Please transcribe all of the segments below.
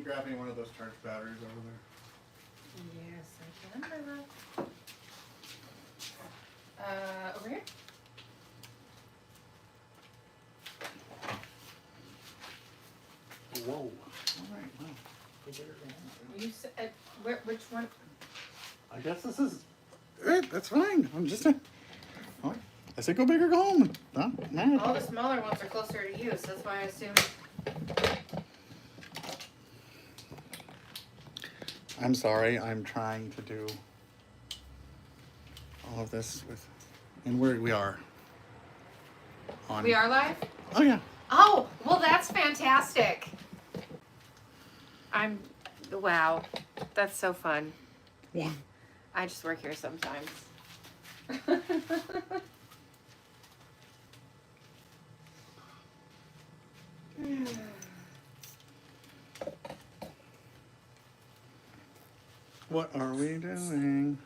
grab me one of those charged batteries over there? Yes, I can. Over here? Whoa. All right, well. You said, which one? I guess this is it. That's fine. I'm just I said go big or go home. Not mad. All the smaller ones are closer to you, so that's why I assumed. I'm sorry. I'm trying to do all of this with, and we are. We are live? Oh yeah. Oh, well that's fantastic. Wow, that's so fun. Yeah. I just work here sometimes. What are we doing?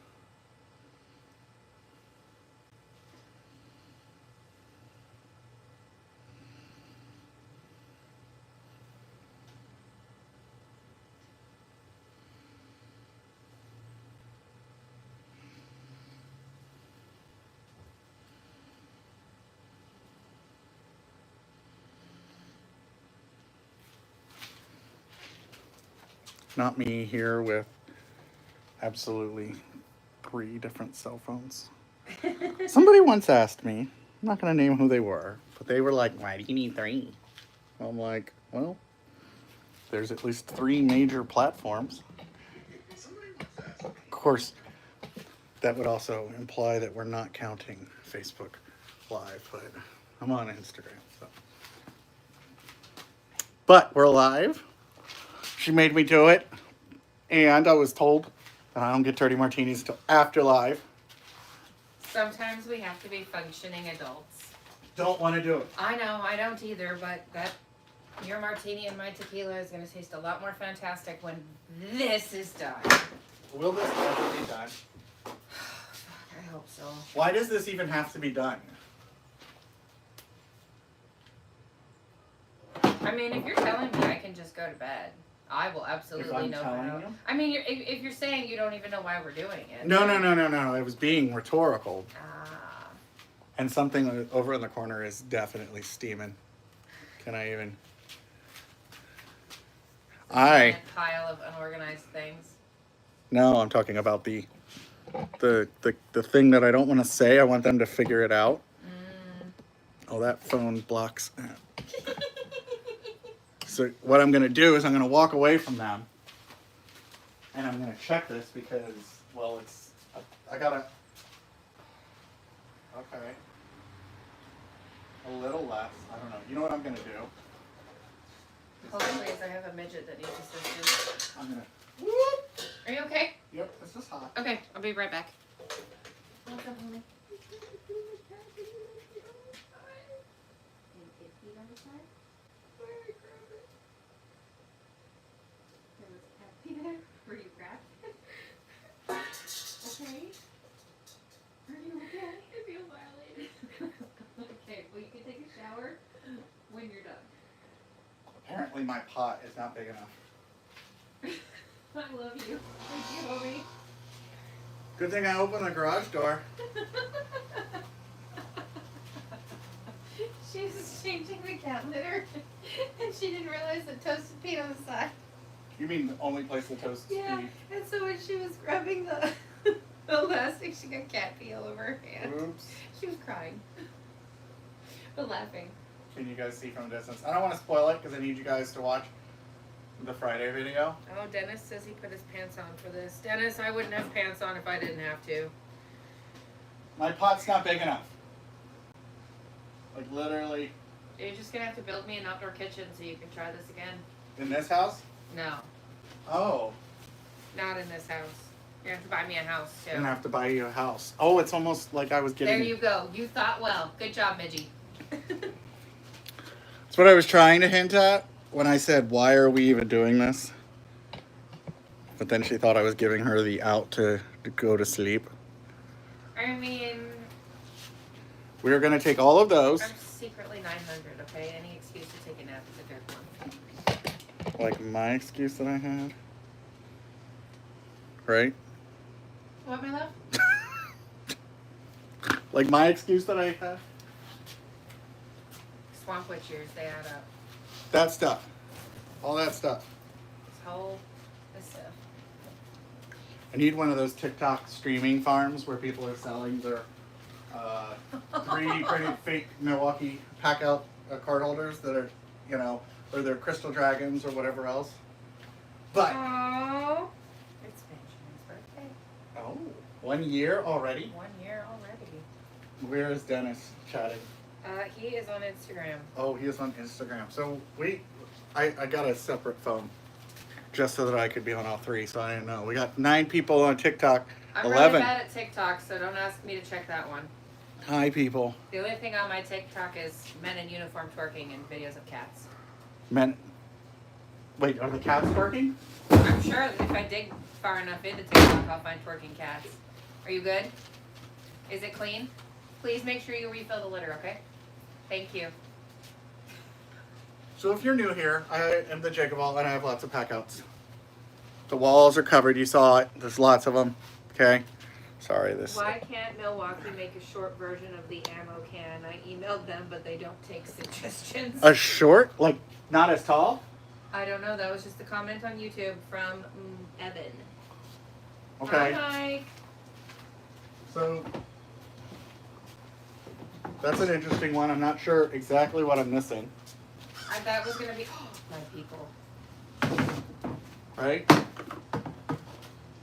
Not me here with absolutely 3 different cell phones. Somebody once asked me, I'm not going to name who they were, but they were like, why do you need 3? I'm like, well, there's at least 3 major platforms. Of course, that would also imply that we're not counting Facebook Live, but I'm on Instagram. So. But we're live. She made me do it, and I was told that I don't get dirty martinis until after live. Sometimes we have to be functioning adults. Don't want to do it. I know, I don't either, but your martini and my tequila is going to taste a lot more fantastic when this is done. Will this ever be done? I hope so. Why does this even have to be done? I mean, if you're telling me I can just go to bed, I will absolutely know how. I mean, if you're saying you don't even know why we're doing it. No. It was being rhetorical. Ah. And something over in the corner is definitely steaming. Can I even? Giant pile of unorganized things. No, I'm talking about the thing that I don't want to say. I want them to figure it out. Oh, that phone blocks. So what I'm going to do is I'm going to walk away from them. And I'm going to check this because, well, it's, I got to, okay. A little less. I don't know. You know what I'm going to do? Hopefully, I have a midget that needs assistance. I'm going to, Are you okay? yep, it's just hot. Okay, I'll be right back. Were you grabbed? Okay. Are you okay? I feel violated. Okay, well you can take a shower when you're done. Apparently my pot is not big enough. I love you. Thank you, homie. Good thing I opened the garage door. She was changing the cat litter and she didn't realize that Toast had peed on the side. You mean the only place the toast is Yeah, and so when she was grabbing the elastic, she got cat pee all over her hand. Oops. She was crying, but laughing. Can you guys see from a distance? I don't want to spoil it because I need you guys to watch the Friday video. Oh, Dennis says he put his pants on for this. Dennis, I wouldn't have pants on if I didn't have to. My pot's not big enough. Like literally. You're just gonna have to build me an outdoor kitchen so you can try this again. In this house? No, Oh. not in this house. You're gonna have to buy me a house too. I'm gonna have to buy you a house. Oh, it's almost like I was getting. There you go. You thought well. Good job, Midgie. That's what I was trying to hint at when I said, why are we even doing this? But then she thought I was giving her the out to go to sleep. I mean, We're gonna take all of those. I'm secretly 900, okay? Any excuse to take a nap is a good one. Like my excuse that I had. Right? What, my love? Like my excuse that I had. Swamp witch ears, they add up. That stuff. All that stuff. This stuff. I need one of those TikTok streaming farms where people are selling their 3D printed fake Milwaukee PACKOUT card holders that are, you know, or they're crystal dragons or whatever else. But Oh, it's Benjamin's birthday. oh, 1 year already. 1 year already. Where is Dennis chatting? He is on Instagram. Oh, he is on Instagram. So I got a separate phone just so that I could be on all three. So I didn't know. We got 9 people on TikTok. I'm 11. really bad at TikTok, so don't ask me to check that one. Hi, people. The only thing on my TikTok is men in uniform twerking and videos of cats. Men. Wait, are the cats twerking? I'm sure that if I dig far enough into TikTok, I'll find twerking cats. Are you good? Is it clean? Please make sure you refill the litter, okay? Thank you. So if you're new here, I am the JakeOfALL and I have lots of PACKOUTs. The walls are covered. You saw it. There's lots of them. Okay. Sorry, this. Why can't Milwaukee make a short version of the ammo can? I emailed them, but they don't take suggestions. A short? Like, not as tall? I don't know. That was just a comment on YouTube from Evan. Okay. Hi, Mike. So, that's an interesting one. I'm not sure exactly what I'm missing. That was going to be... my people. Right?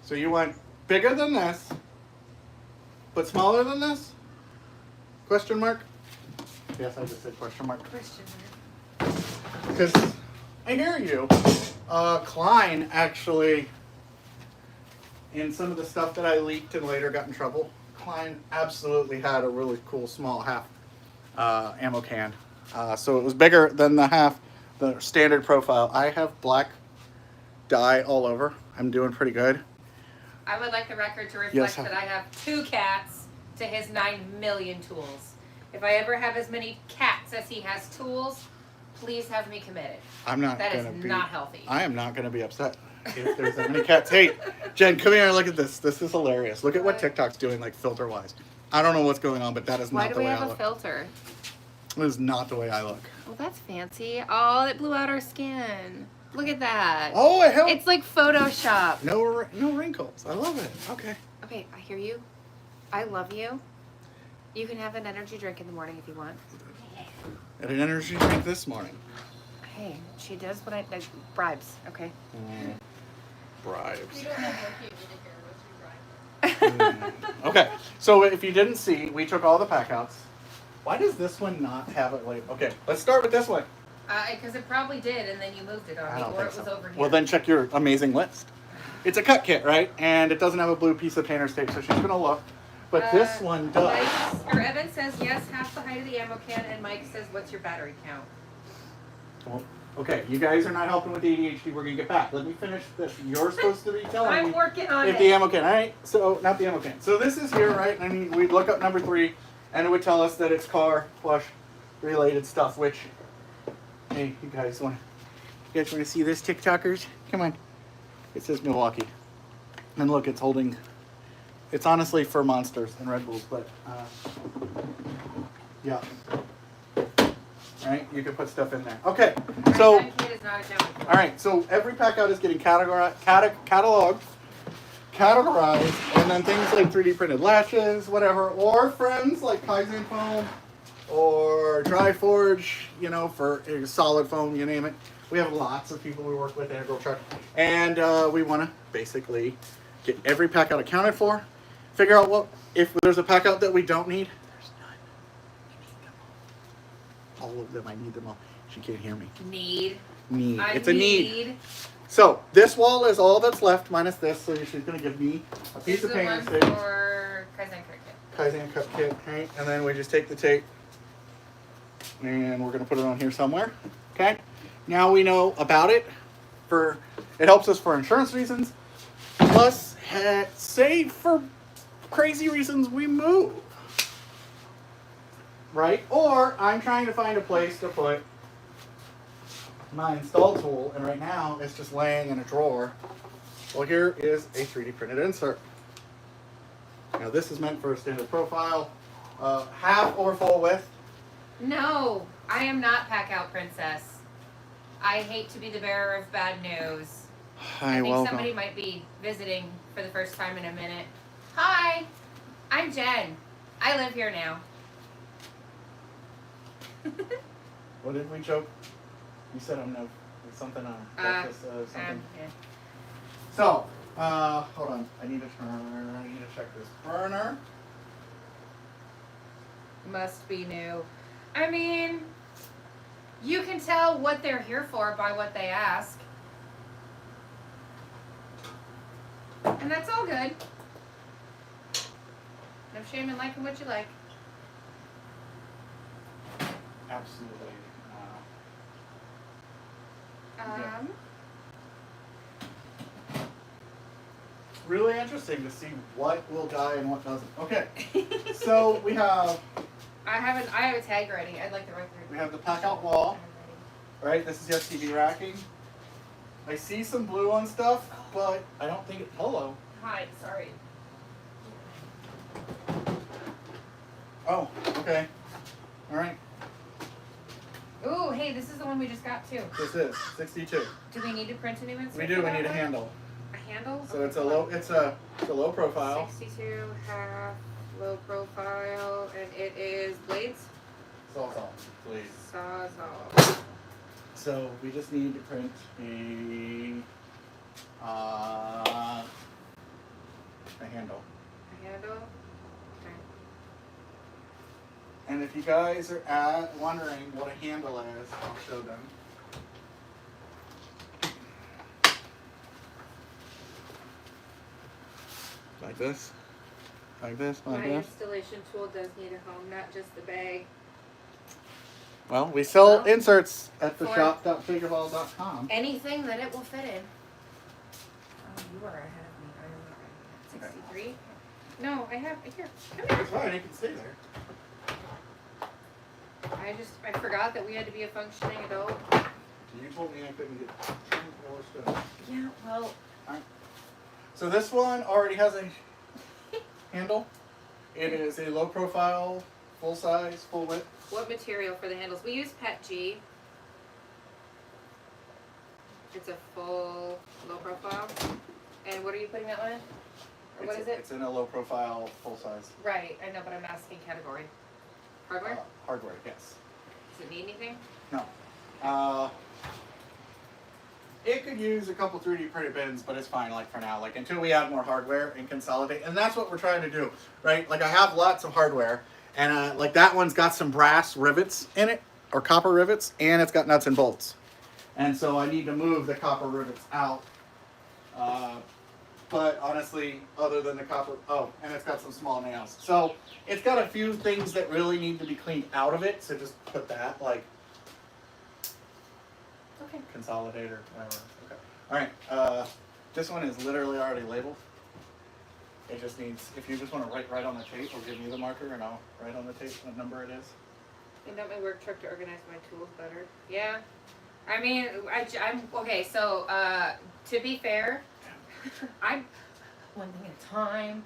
So you want bigger than this, but smaller than this? Question mark? Yes, I just said question mark. Question mark. Because I hear you. Klein actually, in some of the stuff that I leaked and later got in trouble, Klein absolutely had a really cool small half ammo can. So it was bigger than the standard profile. I have black dye all over. I'm doing pretty good. I would like the record to reflect Yes, that I have 2 cats to his 9 million tools. If I ever have as many cats as he has tools, please have me committed. I'm not That is gonna be. not healthy. I am not gonna be upset if there's that many cats. Hey, Jen, come here and look at this. This is hilarious. Look at what TikTok's doing, like filter wise. I don't know what's going on, but that is Why not do the we way have I a look. filter? It is not the way I look. Well, that's fancy. Oh, it blew out our skin. Look at that. Oh, it helped. It's like Photoshop. No wrinkles. I love it. Okay. Okay, I hear you. I love you. You can have an energy drink in the morning if you want. Had an energy drink this morning. Hey, she does what I bribes, okay? Bribes. We don't have Okay, so if you didn't see, we took all the PACKOUTs. Why does this one not have it labeled? Okay, let's start with this one. Because it probably did, and then you moved it on I me, don't or think it was so. over here. Well, then check your amazing list. It's a cut kit, right? And it doesn't have a blue piece of painter's tape, so she's gonna look. But this one does. Evan says yes, half the height of the ammo can, and Mike says, what's your battery count? Well, okay, you guys are not helping with the ADHD. We're gonna get back. Let me finish this. You're supposed to be telling me I'm working on if it. the ammo can. All right. So not the ammo can. So this is here, right? I mean, we'd look up number 3, and it would tell us that it's car flush related stuff. Which, hey, you guys want to see this, TikTokers? Come on. It says Milwaukee, and look, it's holding. It's honestly for Monsters and Red Bulls, but yeah. Right? You can put stuff in there. Okay, so. That kid is not accounted All right, so every PACKOUT is getting cataloged, categorized, and then things like 3D printed latches, whatever, or friends like Kaizen foam or Dry Forge, you know, for solid foam, you name it. We have lots of people we work with, Integral Truck, and we want to basically get every PACKOUT accounted for, figure out what if there's a PACKOUT that we don't need. There's none. We need them all. All of them. I need them all. She can't hear me. Need. Need. I It's a need. So this wall is all that's left minus this. So she's gonna give me a piece of painter's This is the tape. one for Kaizen Cut Kit. Kaizen cut kit, right? And then we just take the tape and we're gonna put it on here somewhere. Okay. Now we know about it. It helps us for insurance reasons. Plus, say for crazy reasons we move, right? Or I'm trying to find a place to put my install tool, and right now it's just laying in a drawer. Well, here is a 3D printed insert. Now this is meant for a standard profile, half or full width. No, I am not PACKOUT Princess. I hate to be the bearer of bad news. I think somebody might be visiting for the first time in a minute. Hi, I'm Jen. I live here now. What did we joke? You said I'm no something on breakfast, something. Yeah. So, hold on. I need to check this burner. Must be new. I mean, you can tell what they're here for by what they ask. And that's all good. No shame in liking what you like. Absolutely. Really interesting to see what will die and what doesn't. Okay, so we have. I have a tag ready. I'd like the record. We have the PACKOUT wall. Right, this is the STV racking. I see some blue on stuff, but I don't think it's hello. Hi, sorry. Oh, okay. All right. Ooh, hey, this is the one we just got too. This is 62. Do we need to print a new insert? We do. We need a handle. A handle? So it's a low. It's a low profile. 62 half low profile, and it is blades. Sawzall, please. Sawzall. So we just need to print a handle. A handle. Okay. And if you guys are wondering what a handle is, I'll show them. Like this. Like this. Like My this. installation tool does need a home, not just the bag. Well, we sell Well, inserts at the for- shop.JakeOfALL.com. Anything that it will fit in. Oh, you are ahead of me. I am not ready yet. 63? No, I have here. Come here. It's fine, you can stay there. I forgot that we had to be a functioning adult. You told me I couldn't get 2 more stuff. Yeah, well. So this one already has a handle. It is a low profile, full size, full width. What material for the handles? We use PETG. It's a full low profile. And what are you putting that one in? Or what is it? It's in a low profile, full size. Right, I know, but I'm asking category. Hardware? Hardware, yes. Does it need anything? No. It could use a couple 3D printed bins, but it's fine, like for now, like until we add more hardware and consolidate. And that's what we're trying to do, right? Like I have lots of hardware, and like that one's got some brass rivets in it, or copper rivets, and it's got nuts and bolts. And so I need to move the copper rivets out. But honestly, other than the copper, oh, and it's got some small nails. So it's got a few things that really need to be cleaned out of it. So just put that, like, Okay. consolidator, whatever. Okay. All right. This one is literally already labeled. It just needs, if you just want to write right on the tape, or give me the marker and I'll write on the tape what number it is. Cleaned out my work truck to organize my tools better. Yeah. I mean, I'm okay. So, to be fair, I'm one thing at a time.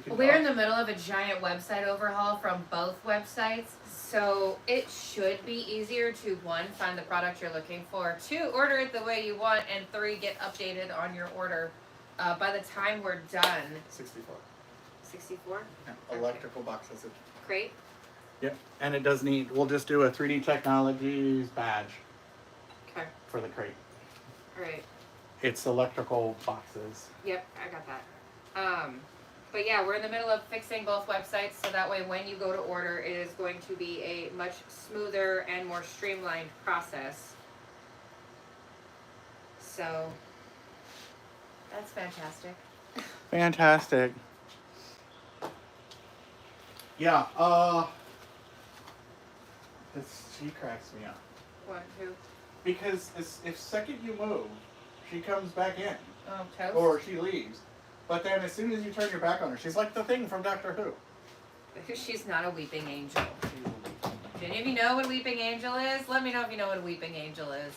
We're in the middle of a giant website overhaul from both websites, so it should be easier to 1, find the product you're looking for, 2, order it the way you want, and 3, get updated on your order by the time we're done. 64. 64? Yeah. Electrical boxes. Crate? Yep. And it does need, we'll just do a 3D Technologies badge Okay. for the crate. Alright. It's electrical boxes. Yep, I got that. But yeah, we're in the middle of fixing both websites, so that way when you go to order, it is going to be a much smoother and more streamlined process. So, that's fantastic. Fantastic. Yeah, she cracks me up. What, who? Because if second you move, she comes back in. Oh, Toast? Or she leaves. But then as soon as you turn your back on her, she's like the thing from Doctor Who. She's not a weeping angel. She's a weeping Do any of you know what a weeping angel is? Let me know if you know what a weeping angel is.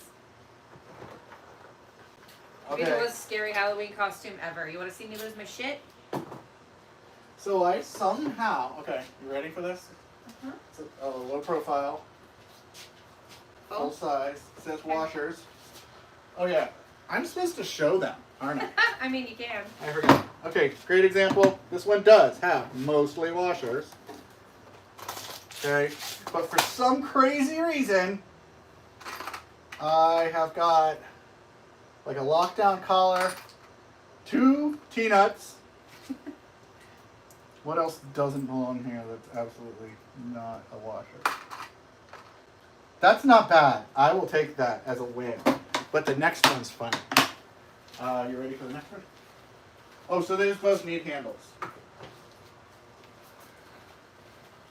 It'd be the most scary Halloween costume ever. You want to see me lose my shit? So I somehow, okay, you ready for this? It's a low profile, full size, it says washers. Oh yeah, I'm supposed to show them, aren't I? I mean, you can. I forgot. Okay, great example. This one does have mostly washers. Okay, but for some crazy reason, I have got like a lockdown collar, 2 T-nuts. What else doesn't belong here that's absolutely not a washer? That's not bad. I will take that as a win. But the next one's funny. You ready for the next one? Oh, so these both need handles.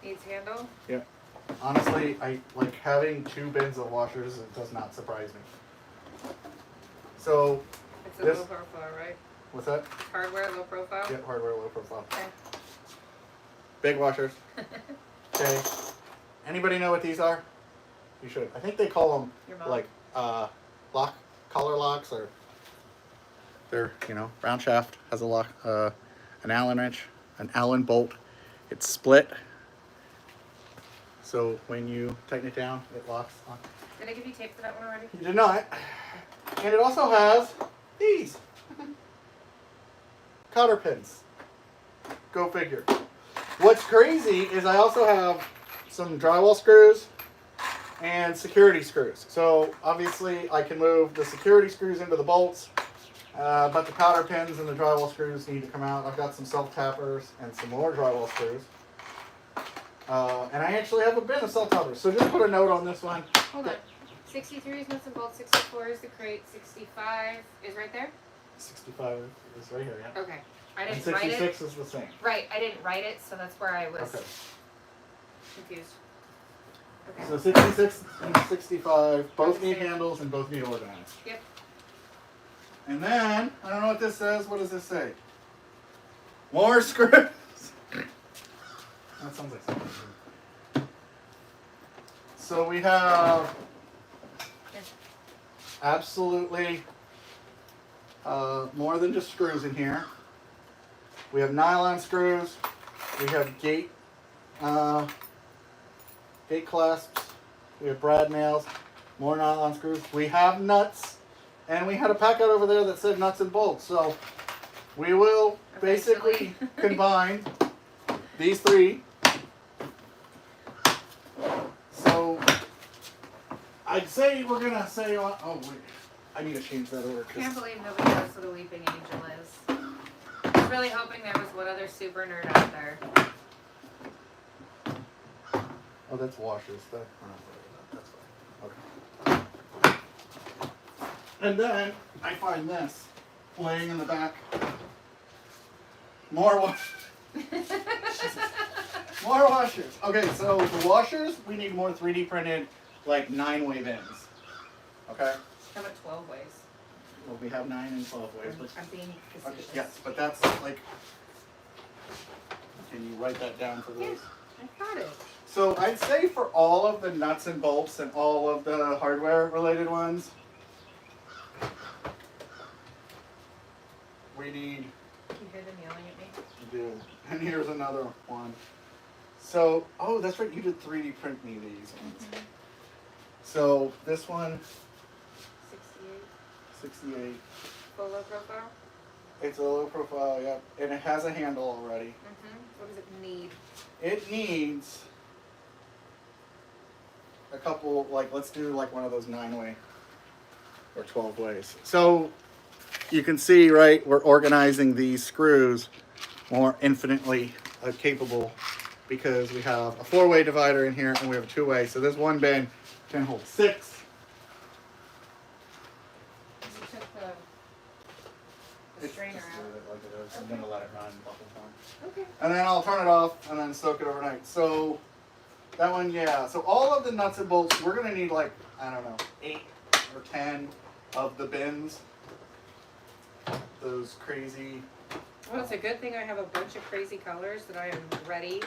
Needs handle? Yeah. Honestly, I like having 2 bins of washers. It does not surprise me. So It's a low profile, right? What's that? Hardware, low profile? Yep, hardware, low profile. Okay. Big washers. Okay. Anybody know what these are? You should. I think they call Your them mom. like collar locks, or they're, you know, round shaft, has a lock, an Allen wrench, an Allen bolt. It's split. So when you tighten it down, it locks on. Did I give you tape for that one already? You did not. And it also has these cotter pins. Go figure. What's crazy is I also have some drywall screws and security screws. So obviously I can move the security screws into the bolts, but the cotter pins and the drywall screws need to come out. I've got some self-tappers and some more drywall screws. And I actually have a bin of self-tappers. So just put a note on this one. Hold on. 63 is nuts and bolts, 64 is the crate, 65 is right there? 65 is right here, yeah. Okay. I And didn't write it. 66 is the same. Right, I didn't write it, so that's where I was Okay. confused. Okay. So 66 and 65 both need handles and both need organized. Yep. And then, I don't know what this says. What does this say? More screws. That sounds like something. So we have absolutely more than just screws in here. We have nylon screws. We have gate clasps. We have brad nails. More nylon screws. We have nuts. And we had a PACKOUT over there that said nuts and bolts. So we will basically combine these 3. So I'd say we're going to say, oh wait, I need to change that order. I can't believe nobody knows what a weeping angel is. I was really hoping there was one other super nerd out there. Oh, that's washers. That, that's fine. Okay. And then I find this laying in the back. More washers. More washers. Okay, so the washers, we need more 3D printed, like 9-way bins. Okay? How about 12 ways? Well, we have 9 and 12 ways. But, I'm being okay, facetious. yes, but that's like, can you write that down for those? I got it. So I'd say for all of the nuts and bolts and all of the hardware related ones, we need You hear them yelling at me? to do. And here's another one. So, oh, that's right, you did 3D print me these ones. Mm-hmm. So this one, 68. 68. Full low profile? It's a low profile, yep. And it has a handle already. Mm-hmm. What does it need? It needs a couple, like, let's do like one of those 9-way or 12 ways. So you can see, right, we're organizing these screws more infinitely capable because we have a 4-way divider in here and we have a 2-way. So this one bin can hold 6. You took the strainer out. Like it is. I'm gonna let it run a couple times. Okay. And then I'll turn it off and then soak it overnight. So that one, yeah. So all of the nuts and bolts, we're gonna need like, I don't know, 8 or 10 of the bins. Those crazy. Well, it's a good thing I have a bunch of crazy colors that I am ready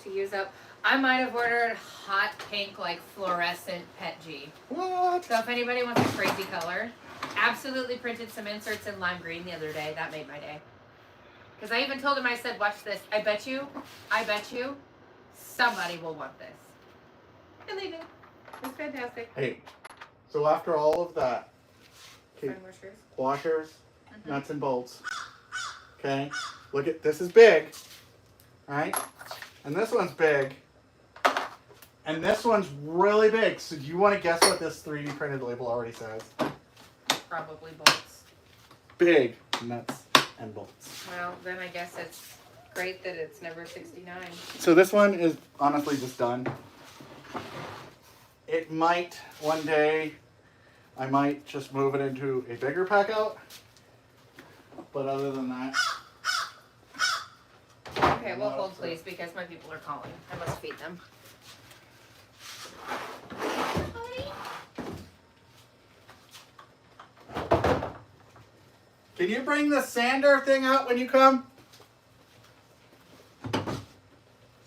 to use up. I might have ordered hot pink, like fluorescent Pet G. What? So if anybody wants a crazy color, absolutely printed some inserts in lime green the other day. That made my day. Because I even told him, I said, watch this. I bet you, somebody will want this. And they did. It was fantastic. Hey, so after all of that, okay, Find more screws. washers, nuts and bolts. Okay, look at this is big, right? And this one's big, and this one's really big. So do you want to guess what this 3D printed label already says? Probably bolts. Big nuts and bolts. Well, then I guess it's great that it's never 69. So this one is honestly just done. It might one day, I might just move it into a bigger PACKOUT. But other than that. Okay, well hold please because my people are calling. I must feed them. Can you bring the sander thing out when you come?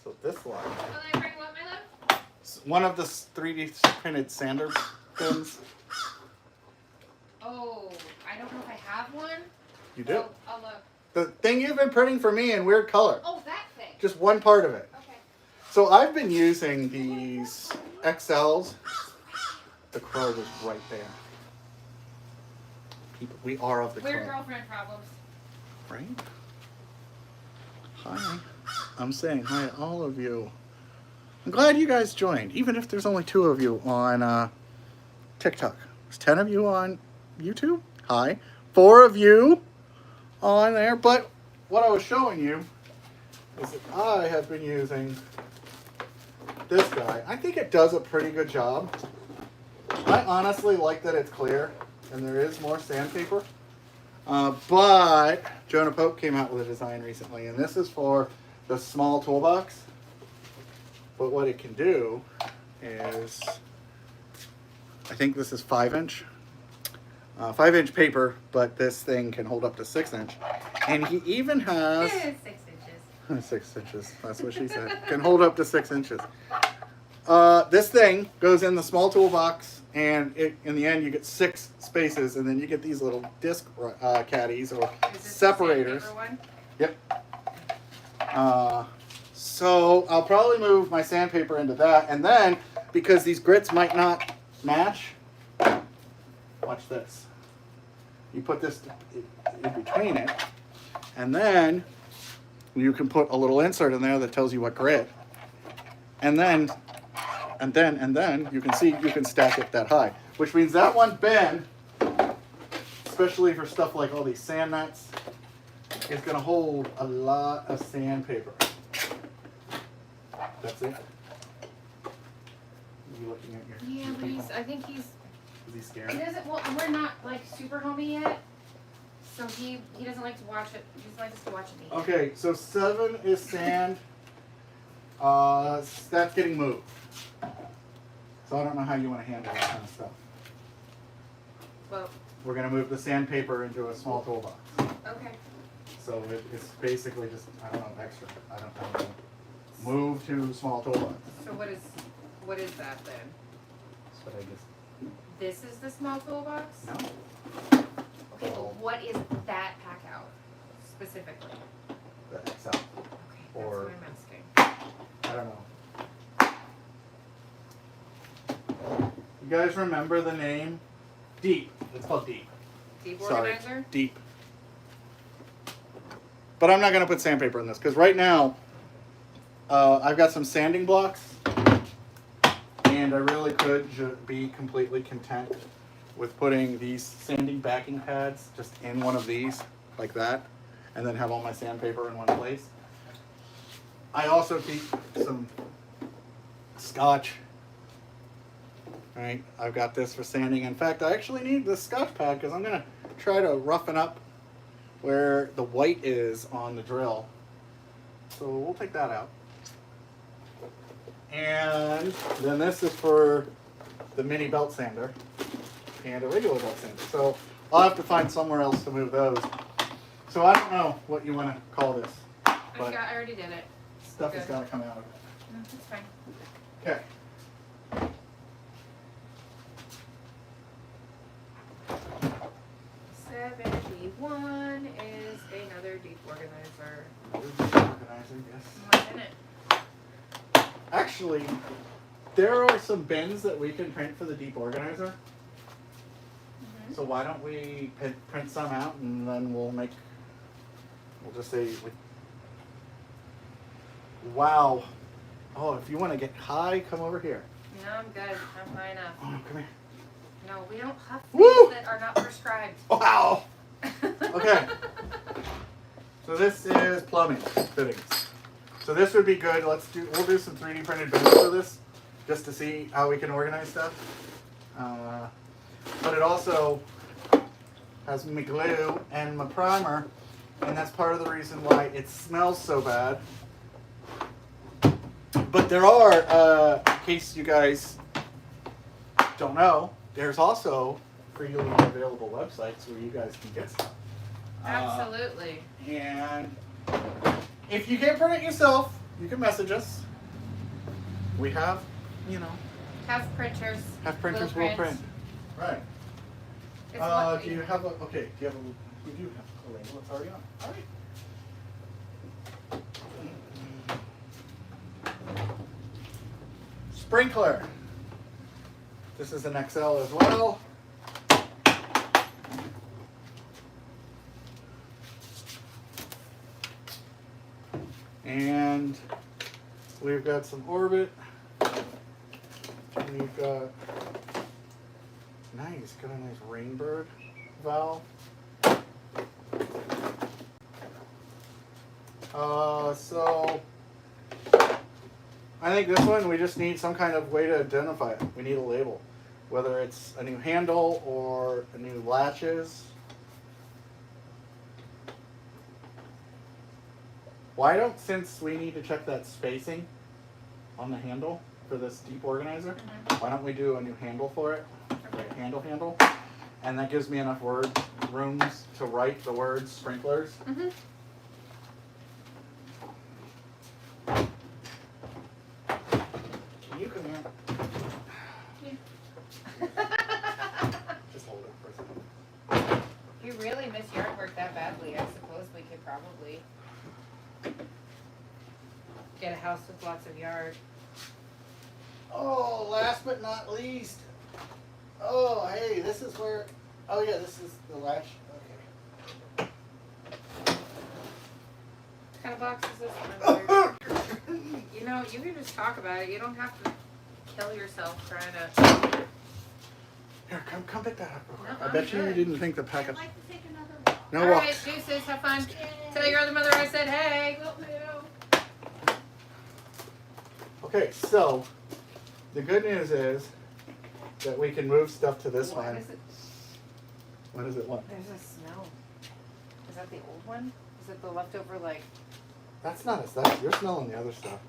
So this one. Will I bring what, my love? One of the 3D printed sander things. Oh, I don't know if I have one. You do? I'll look. The thing you've been printing for me in weird color. Oh, that thing. Just one part of it. Okay. So I've been using these XLs. The crow is right there. People, we are of the Weird crow. girlfriend problems. Right? Hi. I'm saying hi to all of you. I'm glad you guys joined, even if there's only 2 of you on TikTok. There's 10 of you on YouTube. Hi. 4 of you on there. But what I was showing you is that I have been using this guy. I think it does a pretty good job. I honestly like that it's clear and there is more sandpaper. But Jonah Pope came out with a design recently, and this is for the small toolbox. But what it can do is, I think this is 5-inch. 5-inch paper, but this thing can hold up to 6-inch. And he even has 6 inches. 6 inches. That's what she said. Can hold up to 6 inches. This thing goes in the small toolbox, and in the end you get 6 spaces, and then you get these little disc caddies or Is this separators. The sandpaper one? Yep. So I'll probably move my sandpaper into that, and then because these grits might not match, watch this. You put this in between it, and then you can put a little insert in there that tells you what grit, and then you can see you can stack it that high, which means that one bin, especially for stuff like all these sand nets, is going to hold a lot of sandpaper. That's it. You looking at your? Yeah, but I think he's. Is he scared? He doesn't. Well, we're not like super homey yet, so he doesn't like to watch it. He just likes to watch it. Okay, so 7 is sand. That's getting moved. So I don't know how you want to handle that kind of stuff. Well. We're gonna move the sandpaper into a small toolbox. Okay. So it's basically just, I don't know, extra. I don't know. Move to small toolbox. So what is that then? That's what I just. This is the small toolbox? No. Okay, but what is that pack out specifically? The XL. Okay, that's Or- what I'm asking. I don't know. You guys remember the name? Deep. It's called Deep. Deep Sorry. organizer? Deep. But I'm not going to put sandpaper in this because right now I've got some sanding blocks and I really could be completely content with putting these sanding backing pads just in one of these like that and then have all my sandpaper in one place. I also keep some scotch. Right, I've got this for sanding. In fact, I actually need this scotch pad because I'm going to try to roughen up where the white is on the drill. So we'll take that out. And then this is for the mini belt sander and a regular belt sander. So I'll have to find somewhere else to move those. So I don't know what you want to call this. I already did it. Stuff has Okay. got to come out of it. No, that's fine. Okay. $71 is another deep organizer. Organizer, yes. What's in it? Actually, there are some bins that we can print for the deep organizer. Mm-hmm. So why don't we print some out and then we'll just say, wow. Oh, if you want to get high, come over here. No, I'm good. I'm high enough. Oh, come here. No, we don't have Woo! things that are not prescribed. Wow. Okay. So this is plumbing fittings. So this would be good. We'll do some 3D printed bins for this, just to see how we can organize stuff. But it also has my glue and my primer, and that's part of the reason why it smells so bad. But there are, in case you guys don't know, there's also freely available websites where you guys can get stuff. Absolutely. And if you can't print it yourself, you can message us. We have, Have printers. will print. Right. It's Do you have a, okay, we do have a label, it's already on. All right. Sprinkler. This is an XL as well. And we've got some Orbit. We've got nice, got a nice Rainbird valve. So I think this one we just need some kind of way to identify it. We need a label, whether it's a new handle or a new latches. Why don't, since we need to check that spacing on the handle for this deep organizer, why don't we do a new handle for it? Like handle. And that gives me enough rooms to write the words sprinklers. Mm-hmm. Can you come here? Yeah. Just hold it for a second. If you really miss yard work that badly, I suppose we could probably get a house with lots of yard. Oh, last but not least. Oh, hey, this is where. Oh, yeah, this is the latch. Okay. What kind of box is this one? You can just talk about it. You don't have to kill yourself trying to. Here, come pick that up. No, I bet you good. didn't think the I'd packet. like to take another walk. No All walks. right, deuces, have fun. Yay. Tell your other mother I said hey. Will do. Okay, so the good news is that we can move stuff to this What one. is it? What is it? What? There's a smell. Is that the old one? Is it the leftover That's not us. You're smelling the other stuff.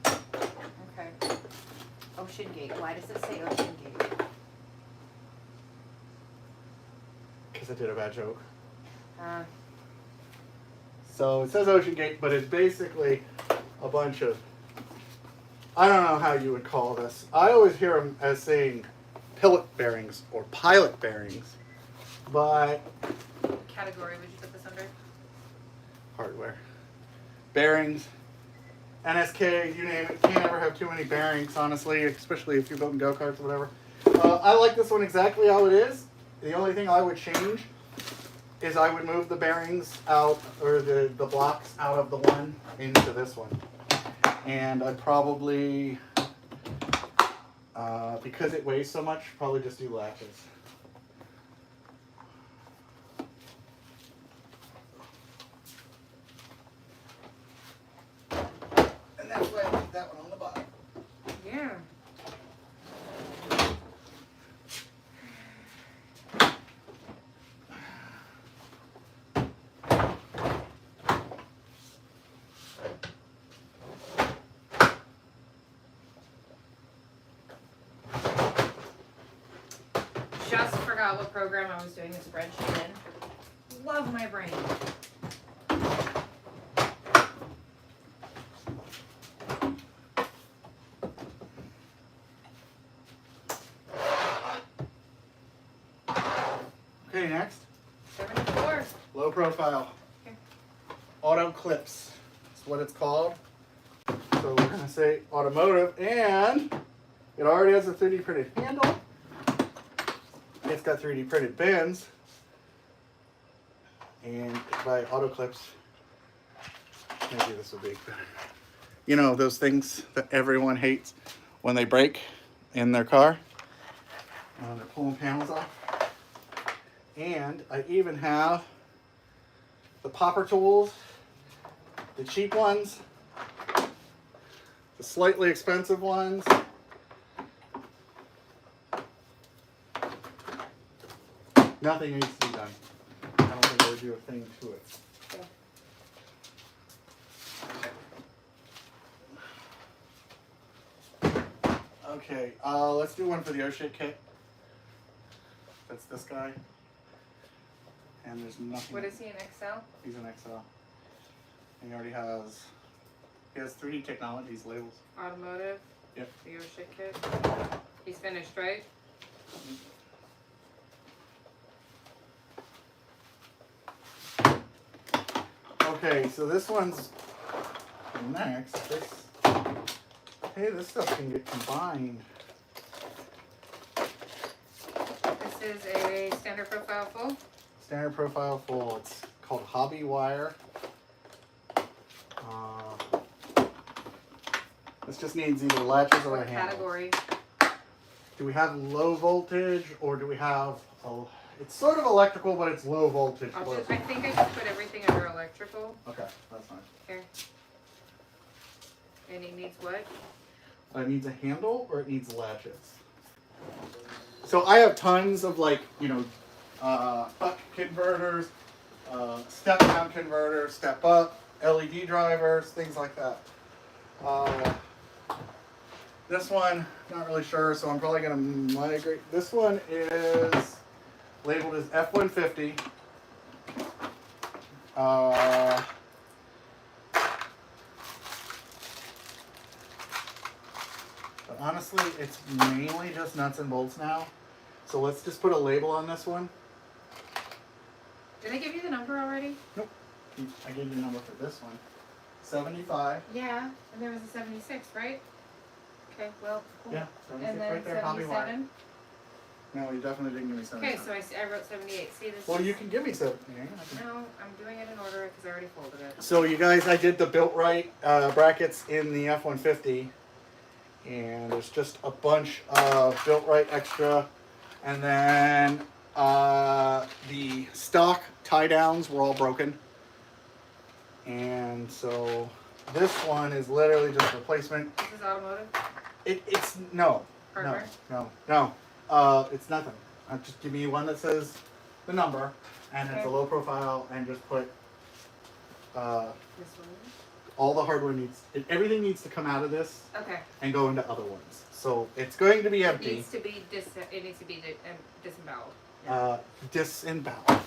Okay. Ocean Gate. Why does it say Ocean Gate? Because I did a bad joke. Uh, So it says Ocean Gate, but it's basically a bunch of, I don't know how you would call this. I always hear them as saying pilot bearings or pilot bearings, but what category would you put this under? hardware. Bearings, NSK, you name it. Can't ever have too many bearings, honestly, especially if you're building go-karts or whatever. I like this one exactly how it is. The only thing I would change is I would move the bearings out, or the blocks out of the one into this one. And I'd probably, because it weighs so much, probably just do latches. And that's why I put that one on the bottom. Yeah. Just forgot what program I was doing the spreadsheet in. Love my brain. say next? 74. Low profile. Okay. Auto clips. That's what it's called. So we're gonna say automotive, and it already has a 3D printed handle. It's got 3D printed bins. And by auto clips, maybe this will be better. You know, those things that everyone hates when they break in their car. They're pulling panels off. And I even have the popper tools, the cheap ones, the slightly expensive ones. Nothing needs to be done. I don't think I would do a thing to it. Okay, let's do one for the O-shake kit. That's this guy. And there's nothing. What is he, an XL? He's an XL. And he already has, 3D Technologies labels. Automotive. Yep. The O-shake kit. He's finished, right? Okay, so this one's next. Hey, this stuff can get combined. This is a standard profile full. Standard profile full. It's called Hobby Wire. This just needs either latches or a What handle. category? Do we have low voltage or do we have? It's sort of electrical, but it's low voltage. I think I should put everything under electrical. Okay, that's fine. Here. And he needs what? It needs a handle or it needs latches. So I have tons of buck converters, step down converters, step up, LED drivers, things like that. This one, not really sure, so I'm probably gonna migrate. This one is labeled as F-150. But honestly, it's mainly just nuts and bolts now. So let's just put a label on this one. Did I give you the number already? Nope. I gave you the number for this one. 75. Yeah, and there was a 76, right? Okay, well, cool. Yeah, 76 And then right there, Hobby Wire. 77. No, you definitely didn't give me 77. Okay, so I wrote 78. See, this Well, is... you can give me 7. No, I'm doing it in order because I already folded it. So you guys, I did the built right brackets in the F-150. And there's just a bunch of built right extra. And then the stock tie downs were all broken. And so this one is literally just a replacement. This is automotive? It's no. Hardware? No. It's nothing. Just give me one that says the number and it's a low profile and just put This one? all the hardware everything needs to come out of this Okay. and go into other ones. So it's going to be It empty. needs to be disemboweled. Disemboweled.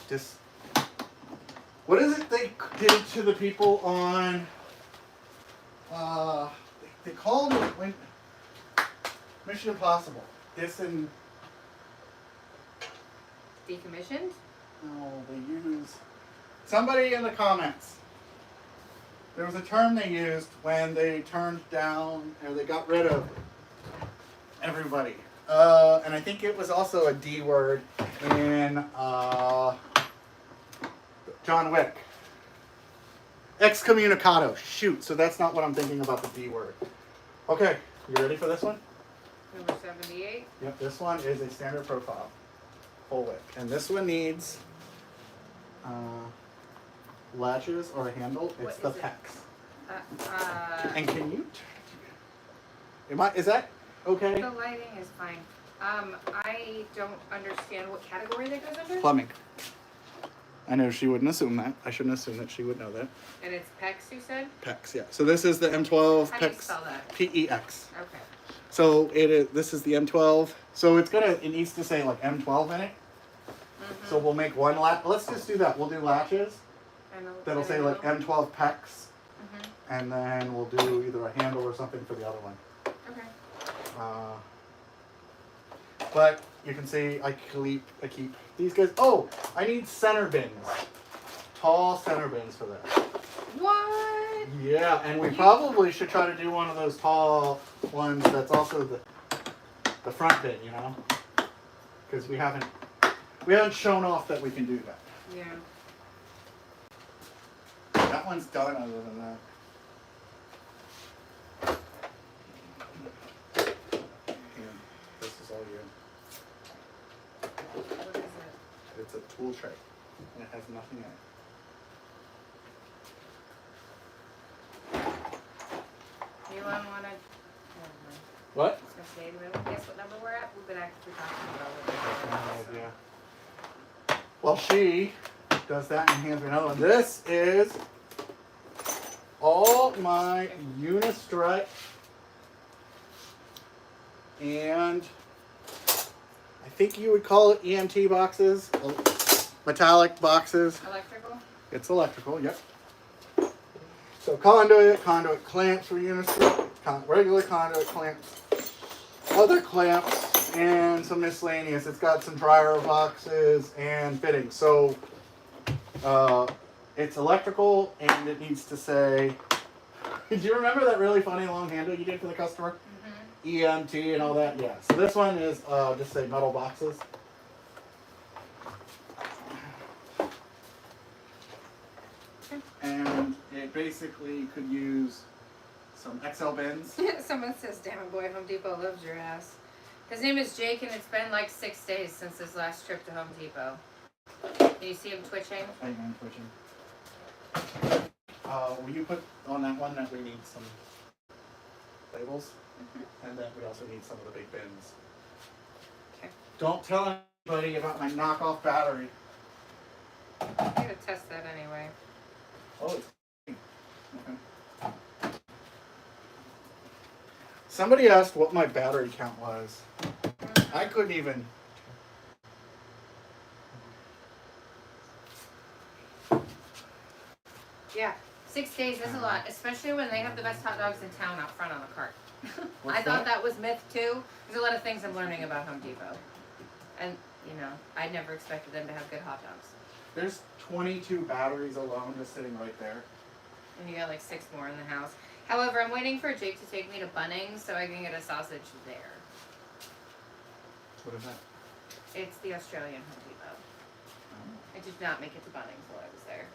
What is it they did to the people on? They called it when Mission Impossible. Decommissioned? No, they use somebody in the comments. There was a term they used when they turned down or they got rid of everybody. And I think it was also a D word in John Wick. Excommunicado. Shoot. So that's not what I'm thinking about the D word. Okay. You ready for this one? Number 78. Yep. This one is a standard profile. Full width. And this one needs latches or a handle. It's the PEX. And can you? Is that okay? The lighting is fine. I don't understand what category that goes under. Plumbing. I know she wouldn't assume that. I shouldn't assume that she would know that. And it's PEX, you said? PEX, yeah. So this is the M12 How do you PEX. spell that? P-E-X. Okay. So this is the M12. So it needs to say like M12 in it. Mm-hmm. So we'll make one latch. Let's just do that. We'll do latches. That'll say like M12 PEX. Mm-hmm. And then we'll do either a handle or something for the other one. Okay. But you can see I keep these guys. Oh, I need center bins. Tall center bins for this. What? Yeah, and we probably should try to do one of those tall ones that's also the front bin, you know? Because we haven't shown off that we can do that. Yeah. That one's done other than that. Here, this is all you. What is it? It's a tool tray, and it has nothing in it. Anyone want to? What? I was gonna say, do we guess what number we're at? We've been actually talking about it. Yeah. Well, she does that and hands me another one. This is all my Unistrut and I think you would call it EMT boxes, metallic boxes. Electrical? It's electrical, yep. So conduit clamps for Unistrut, regular conduit clamps, other clamps, and some miscellaneous. It's got some dryer boxes and fittings. So it's electrical, and it needs to say, did you remember that really funny long handle you did for the customer? Mm-hmm. EMT and all that? Yeah. So this one is just say metal boxes. And it basically could use some XL bins. Someone says, damn it, boy, Home Depot loves your ass. His name is Jake, and it's been like 6 days since his last trip to Home Depot. Can you see him twitching? I am twitching. Will you put on that one that we need some labels? Mm-hmm. And then we also need some of the big bins. Okay. Don't tell anybody about my knockoff battery. I'm going to test that anyway. Oh, it's okay. Somebody asked what my battery count was. I couldn't even. Yeah, 6 days is a lot, especially when they have the best hot dogs in town out front on the cart. I thought that was myth too. There's a lot of things I'm learning about Home Depot. And, you know, I never expected them to have good hot dogs. There's 22 batteries alone just sitting right there. And you got like 6 more in the house. However, I'm waiting for Jake to take me to Bunnings so I can get a sausage there. What is that? It's the Australian Home Depot. I did not make it to Bunnings while I was there.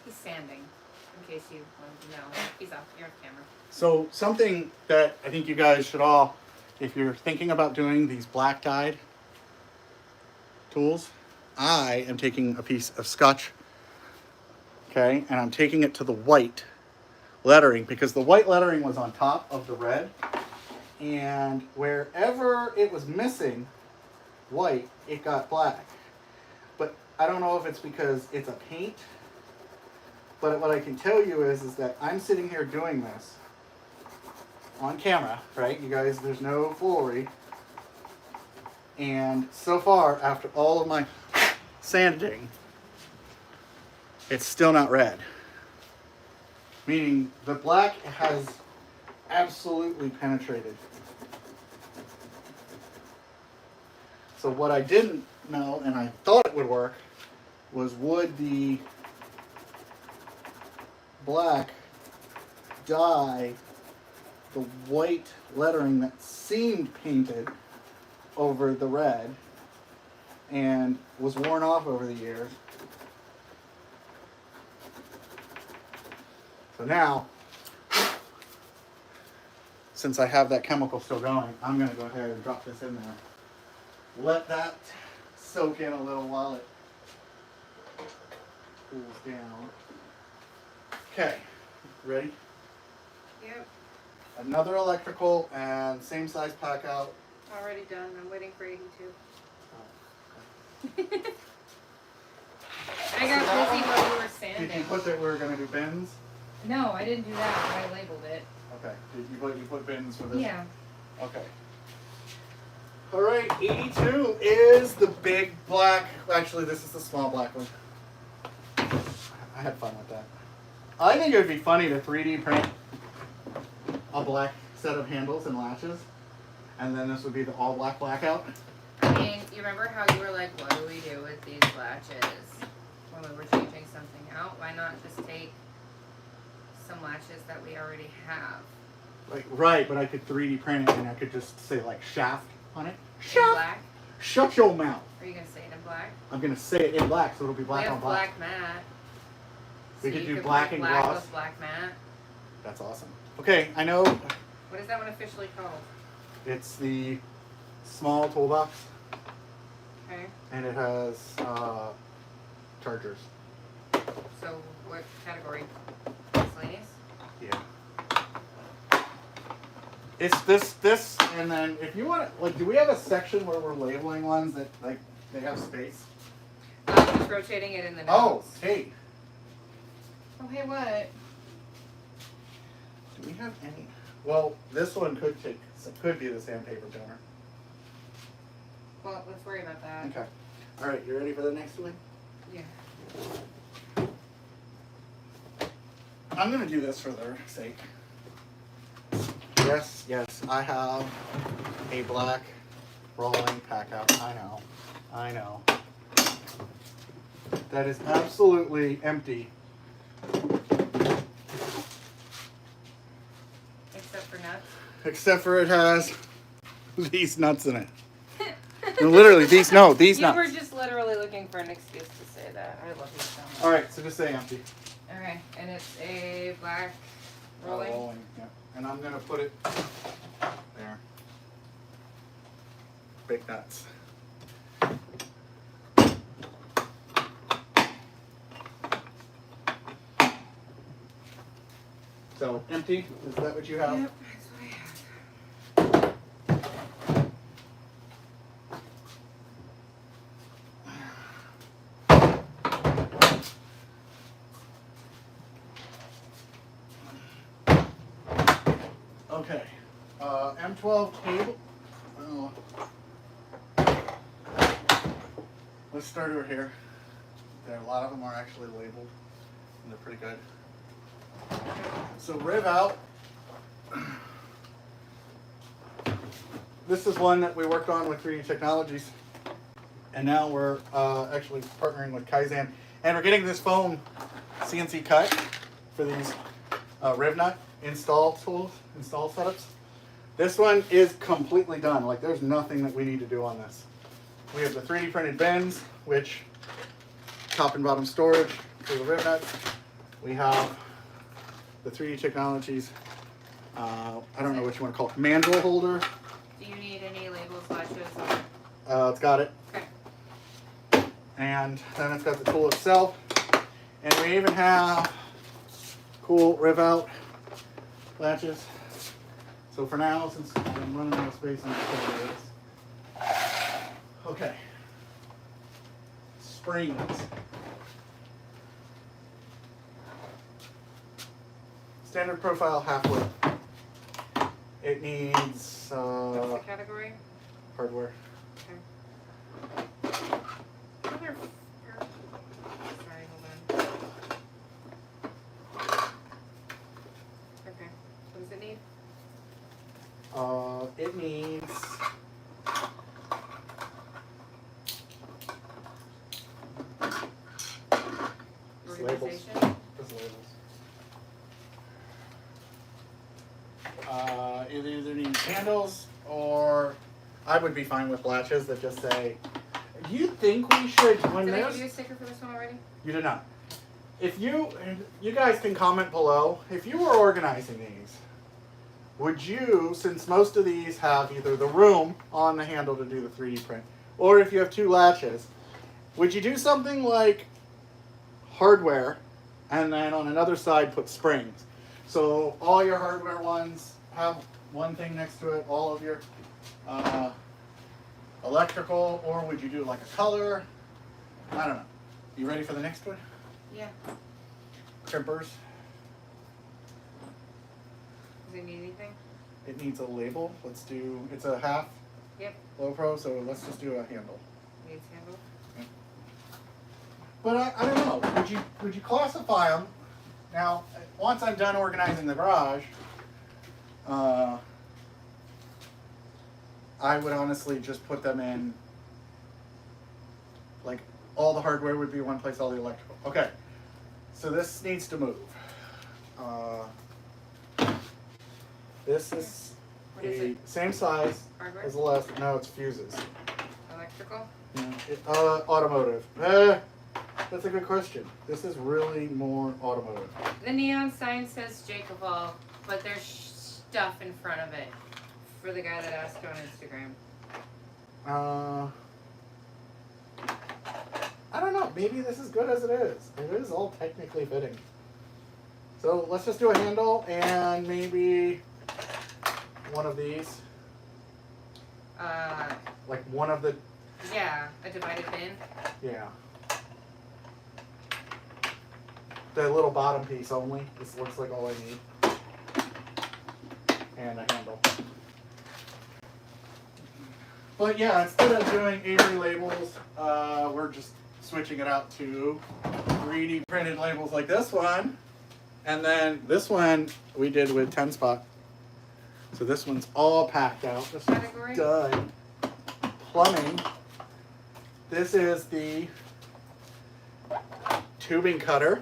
He's sanding, in case you wanted to know. He's off. You're off camera. So something that I think you guys should all, if you're thinking about doing these black dyed tools, I am taking a piece of Scotch, okay, and I'm taking it to the white lettering because the white lettering was on top of the red, and wherever it was missing white, it got black. But I don't know if it's because it's a paint. But what I can tell you is that I'm sitting here doing this on camera, right? You guys, there's no foolery. And so far, after all of my sanding, it's still not red. Meaning the black has absolutely penetrated. So what I didn't know, and I thought it would work, was would the black dye the white lettering that seemed painted over the red and was worn off over the years. So now, since I have that chemical still going, I'm going to go ahead and drop this in there. Let that soak in a little while it cools down. Okay, ready? Yep. Another electrical and same size PACKOUT. Already done. I'm waiting for 82. Oh, okay. I got busy while you were sanding. Did you put that we were going to do bins? No, I didn't do that, but I labeled it. Okay. Did you put bins for this? Yeah. Okay. All right, 82 is the big black. Actually, this is the small black one. I had fun with that. I think it would be funny to 3D print a black set of handles and latches, and then this would be the all black blackout. I mean, you remember how you were like, what do we do with these latches when we were changing something out? Why not just take some latches that we already have? Like, right, but I could 3D print it and I could just say like shaft on it. In black? Shut your mouth. Are you going to say it in black? I'm going to say it in black, so it'll be black we have on black. black matte. We So could you do black and black gloss. with black matte. That's awesome. Okay, I know What is that one officially called? it's the small toolbox, Okay. and it has chargers. So what category? Miscellaneous? Yeah. It's this, and then if you want to, like, do we have a section where we're labeling ones that, like, they have space? Just rotating it in the Oh, notes. hey. Oh, hey, what? Do we have any? Well, this one could be the sandpaper toner. Well, let's worry about that. Okay. All right, you ready for the next one? Yeah. I'm gonna do this for their sake. Yes, I have a black rolling PACKOUT. I know. That is absolutely empty. Except for nuts. Except for it has these nuts in it. No, literally, these nuts. You were just literally looking for an excuse to say that. I love you so much. Alright, so just say empty. Okay, and it's a black rolling. Yeah. And I'm gonna put it there. Big nuts. So empty, is that what you have? Yep, that's what I have. Okay. M12 cable. Oh. Let's start over here. There, a lot of them are actually labeled, and they're pretty good. So riv out. This is one that we worked on with 3D Technologies, and now we're actually partnering with Kaizen, and we're getting this foam CNC cut for these riv nut install tools, install setups. This one is completely done. Like, there's nothing that we need to do on this. We have the 3D printed bins, which top and bottom storage for the riv nuts. We have the 3D Technologies, I don't know what you want to call it, mandrel holder. Do you need any labels, latches? It's got it. Okay. And then it's got the tool itself. And we even have cool riv out latches. So for now, since I'm running out of space, I'm just going to do this. Okay. Springs. Standard profile half width. It needs What's the category? hardware. Okay. Sorry, hold on. Okay. What does it need? It needs just labels. Organization? Just labels. It either needs handles, or I would be fine with latches that just say, do you think we should, when Did I give there's... you a sticker for this one already? You did not. If you guys can comment below, if you were organizing these, would you, since most of these have either the room on the handle to do the 3D print, or if you have two latches, would you do something like hardware, and then on another side put springs? So all your hardware ones have one thing next to it, all of your electrical, or would you do like a color? I don't know. You ready for the next one? Yeah. Crimpers. Does it need anything? It needs a label. Let's do, it's a half Yep. Low pro, so let's just do a handle. Needs handle. But I don't know. Would you classify them? Now, once I'm done organizing the garage, I would honestly just put them in, like, all the hardware would be one place, all the electrical. Okay, so this needs to move. This is What is it? same size Hardware? as the last. No, it's fuses. Electrical? Yeah. Automotive. That's a good question. This is really more automotive. The neon sign says JakeOfALL, but there's stuff in front of it for the guy that asked on Instagram. I don't know. Maybe this is good as it is. It is all technically fitting. So let's just do a handle and maybe one of these. Like one of the. Yeah, a divided bin. Yeah. The little bottom piece only. This looks like all I need. And a handle. But yeah, instead of doing Avery labels, we're just switching it out to 3D printed labels like this one. And then this one we did with 10 spot. So this one's all packed out. This one's done. Plumbing. This is the tubing cutter.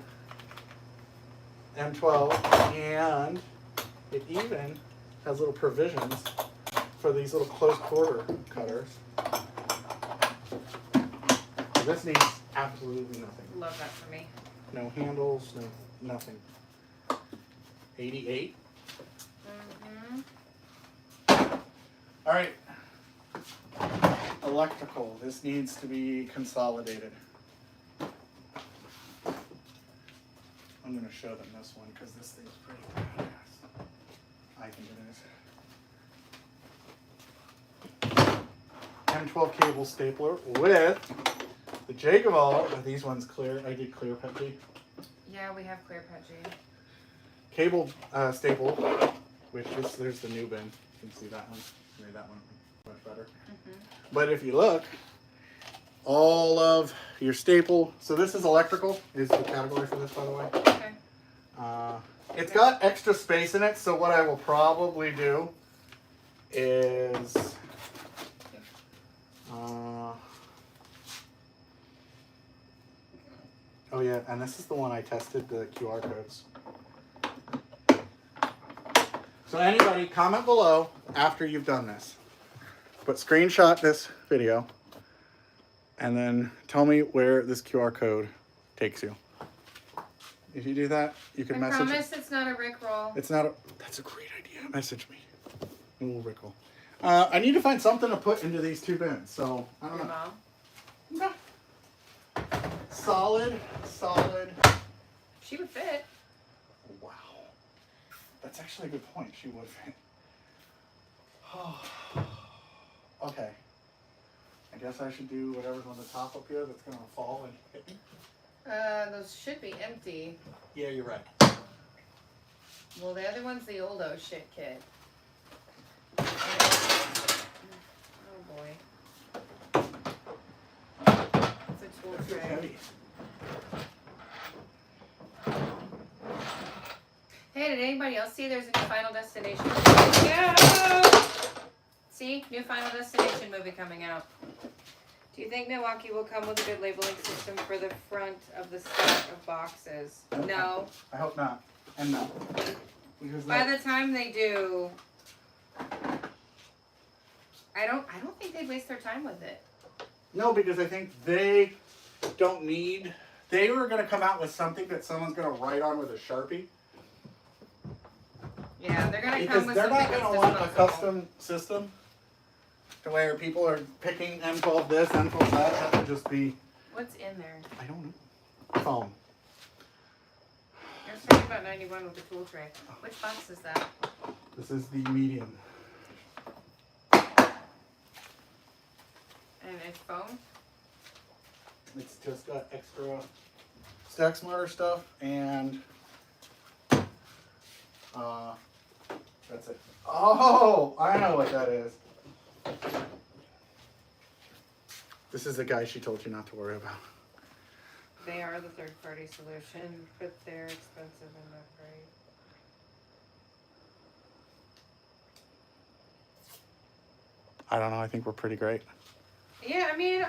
M12, and it even has little provisions for these little close quarter cutters. So this needs absolutely nothing. Love that for me. No handles, no nothing. 88. All right. Electrical. This needs to be consolidated. I'm going to show them this one because this thing's pretty badass. I think it is. M12 cable stapler with the JakeOfALL. These ones clear. I did clear PETG. Yeah, we have clear PETG. Cable staple, which is, there's the new bin. You can see that one. Made that one much better. But if you look, all of your staple. So this is electrical. Is the category for this, by the way. Okay. It's got extra space in it, so what I will probably do is oh yeah, and this is the one I tested the QR codes. So anybody, comment below after you've done this. But screenshot this video and then tell me where this QR code takes you. If you do that, you can message. I promise it's not a Rickroll. It's not a. That's a great idea. Message me. Ooh, Rickle. I need to find something to put into these two bins. So I don't know. Mom? No. Solid. She would fit. Wow. That's actually a good point. She would fit. Okay. I guess I should do whatever's on the top up here that's going to fall and hit me. Those should be empty. Yeah, you're right. Well, the other one's the old oh shit kit. Oh boy. It's a tool That's tray. heavy. Hey, did anybody else see there's a new Final Destination? Yeah! See? New Final Destination movie coming out. Do you think Milwaukee will come with a good labeling system for the front of the stack of boxes? No. I hope not. And no. Because By the time they do, I don't think they'd waste their time with it. No, because I think they don't need. They were going to come out with something that someone's going to write on with a Sharpie. Yeah, they're going to Because come with they're something not that's going to want a disposable. custom system to where people are picking M12 this, M12 that. That would just be. What's in there? I don't know. Foam. You're talking about 91 with the tool tray. Which box is that? This is the medium. And it's foam? It's just got extra Stack Smarter stuff and that's it. Oh, I know what that is. This is the guy she told you not to worry about. They are the third-party solution, but they're expensive and not great. I don't know. I think we're pretty great. Yeah, I mean,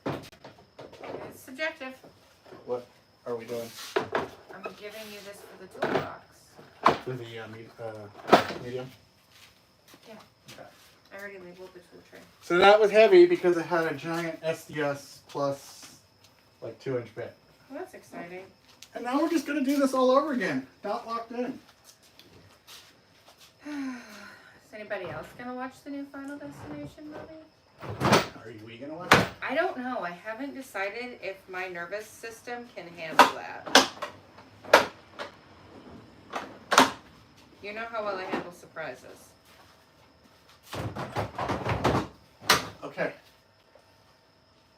it's subjective. What are we doing? I'm giving you this for the toolbox. For the medium? Yeah. Okay. I already labeled the tool tray. So that was heavy because it had a giant SDS plus like 2-inch bit. Well, that's exciting. And now we're just going to do this all over again. Not locked in. Is anybody else going to watch the new Final Destination movie? Are we going to watch it? I don't know. I haven't decided if my nervous system can handle that. You know how well I handle surprises. Okay.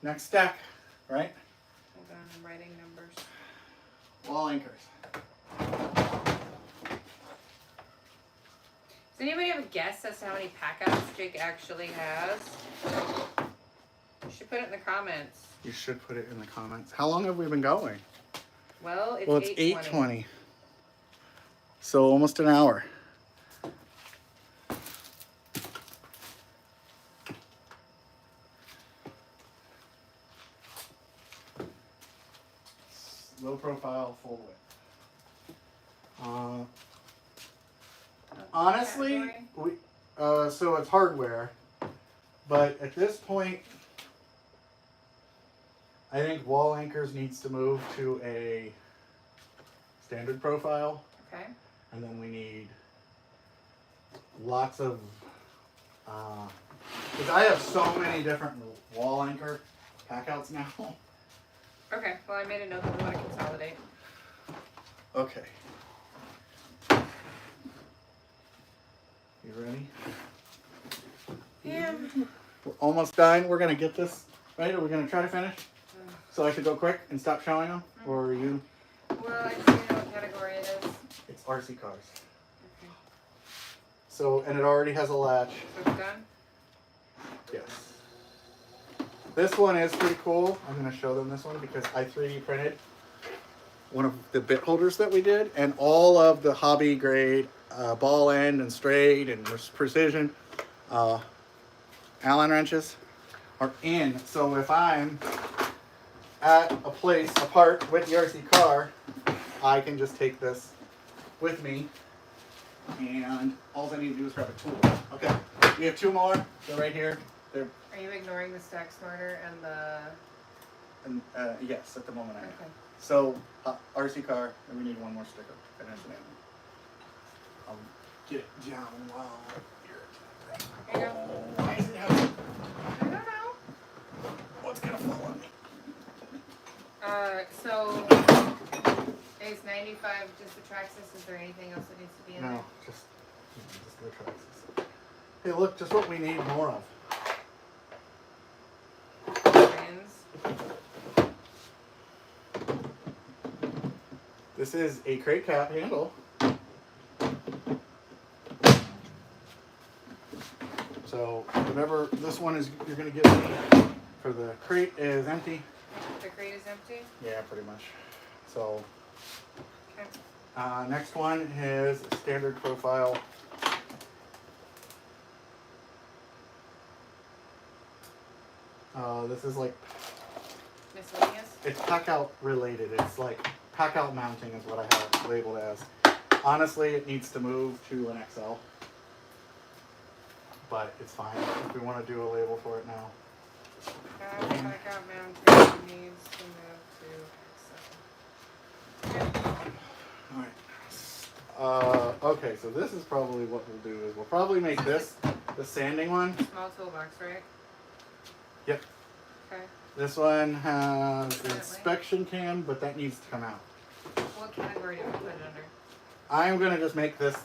Next stack, right? Hold on, I'm writing numbers. Wall anchors. Does anybody have a guess as to how many packouts Jake actually has? You should put it in the comments. You should put it in the comments. How long have we been going? Well, it's 8:20. So almost an hour. Low profile, full width. Honestly, so it's hardware, but at this point, I think wall anchors needs to move to a standard profile. Okay. And then we need lots of, because I have so many different wall anchor packouts now. Okay, well I made a note that we want to consolidate. Okay. You ready? Yeah. We're almost done. We're going to get this, right? Are we going to try to finish? So I should go quick and stop showing them? Or are you? Well, I just need to know what category it is. It's RC cars. Okay. So, and it already has a latch. So it's done? Yes. This one is pretty cool. I'm going to show them this one because I 3D printed one of the bit holders that we did, and all of the hobby grade ball end and straight and precision Allen wrenches are in. So if I'm at a place apart with the RC car, I can just take this with me, and all I need to do is grab a tool. Okay, we have two more. They're right here. They're Are you ignoring the Stack Smarter and the... yes, at the moment I am. Okay. So RC car, and we need one more sticker. And that's an animal. I'll get it down while you're. There you go. Why is it heavy? I don't know. What's gonna fall on me? So is 95 just the Traxxas? Is there anything else that needs to be in No, there? just the Traxxas. Hey, look, just what we need more of. Pins. This is a crate cap handle. So whatever this one is, you're gonna give me for the crate is empty. The crate is empty? Yeah, pretty much. So Okay. next one is a standard profile. This is like, Miscellaneous? it's PACKOUT related. It's like PACKOUT mounting is what I have it labeled as. Honestly, it needs to move to an XL, but it's fine if we want to do a label for it now. Blackout mounting needs to move to Alright. Okay, so this is probably what we'll do is we'll probably make this the sanding one. small toolbox, right? Yep. Okay. This one has the inspection cam, but that needs to come out. What category do we put it under? I'm gonna just make this,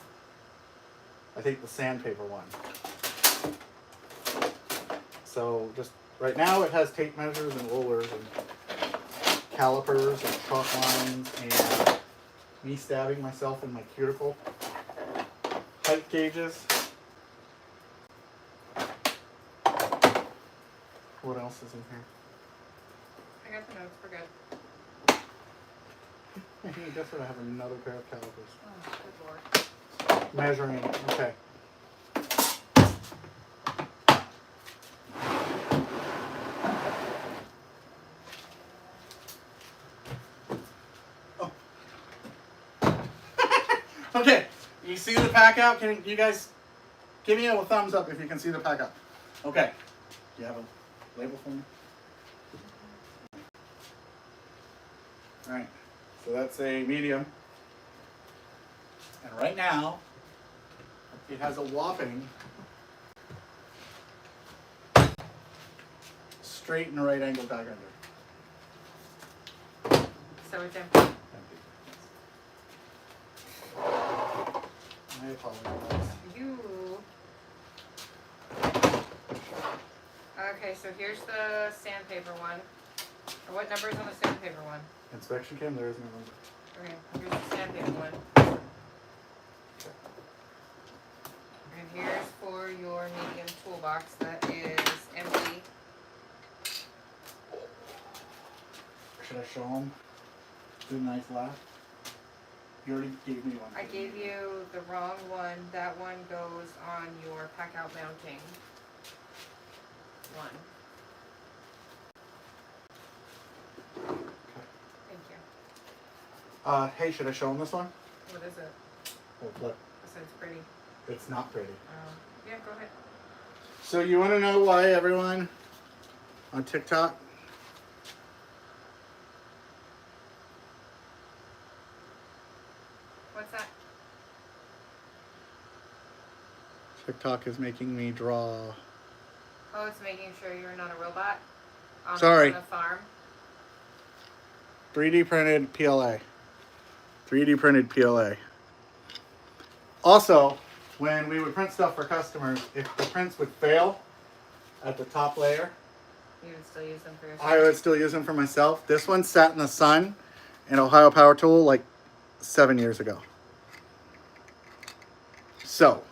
I think, the sandpaper one. So just right now it has tape measures and rollers and calipers and chalk lines and me stabbing myself in my cuticle. Height gauges. What else is in here? I got the notes. We're good. Hey, guess what? I have another pair of calipers. Oh, good lord. Measuring. Okay. Oh. Okay. You see the pack out? Can you guys give me a thumbs up if you can see the pack out? Okay. Do you have a label for me? All right. So that's a medium. And right now, it has a whopping straight and right angle dagger under. So it's empty. I apologize. You. Okay, so here's the sandpaper one. Or what number is on the sandpaper one? Inspection cam, there is no number. Okay, here's the sandpaper one. And here's for your medium toolbox that is empty. Should I show them? Do a nice laugh. You already gave me one. I gave you the wrong one. That one goes on your PACKOUT mounting one. Thank you. Hey, should I show them this one? What is it? Oh, look. So it's pretty. It's not pretty. Yeah, go ahead. So you want to know why everyone on TikTok What's that? TikTok is making me draw. Oh, it's making sure you're not a robot on Sorry. a farm. 3D printed PLA. 3D printed PLA. Also, when we would print stuff for customers, if the prints would fail at the top layer, You would still use them for yourself. I would still use them for myself. This one sat in the sun in Ohio Power Tool like 7 years ago. So,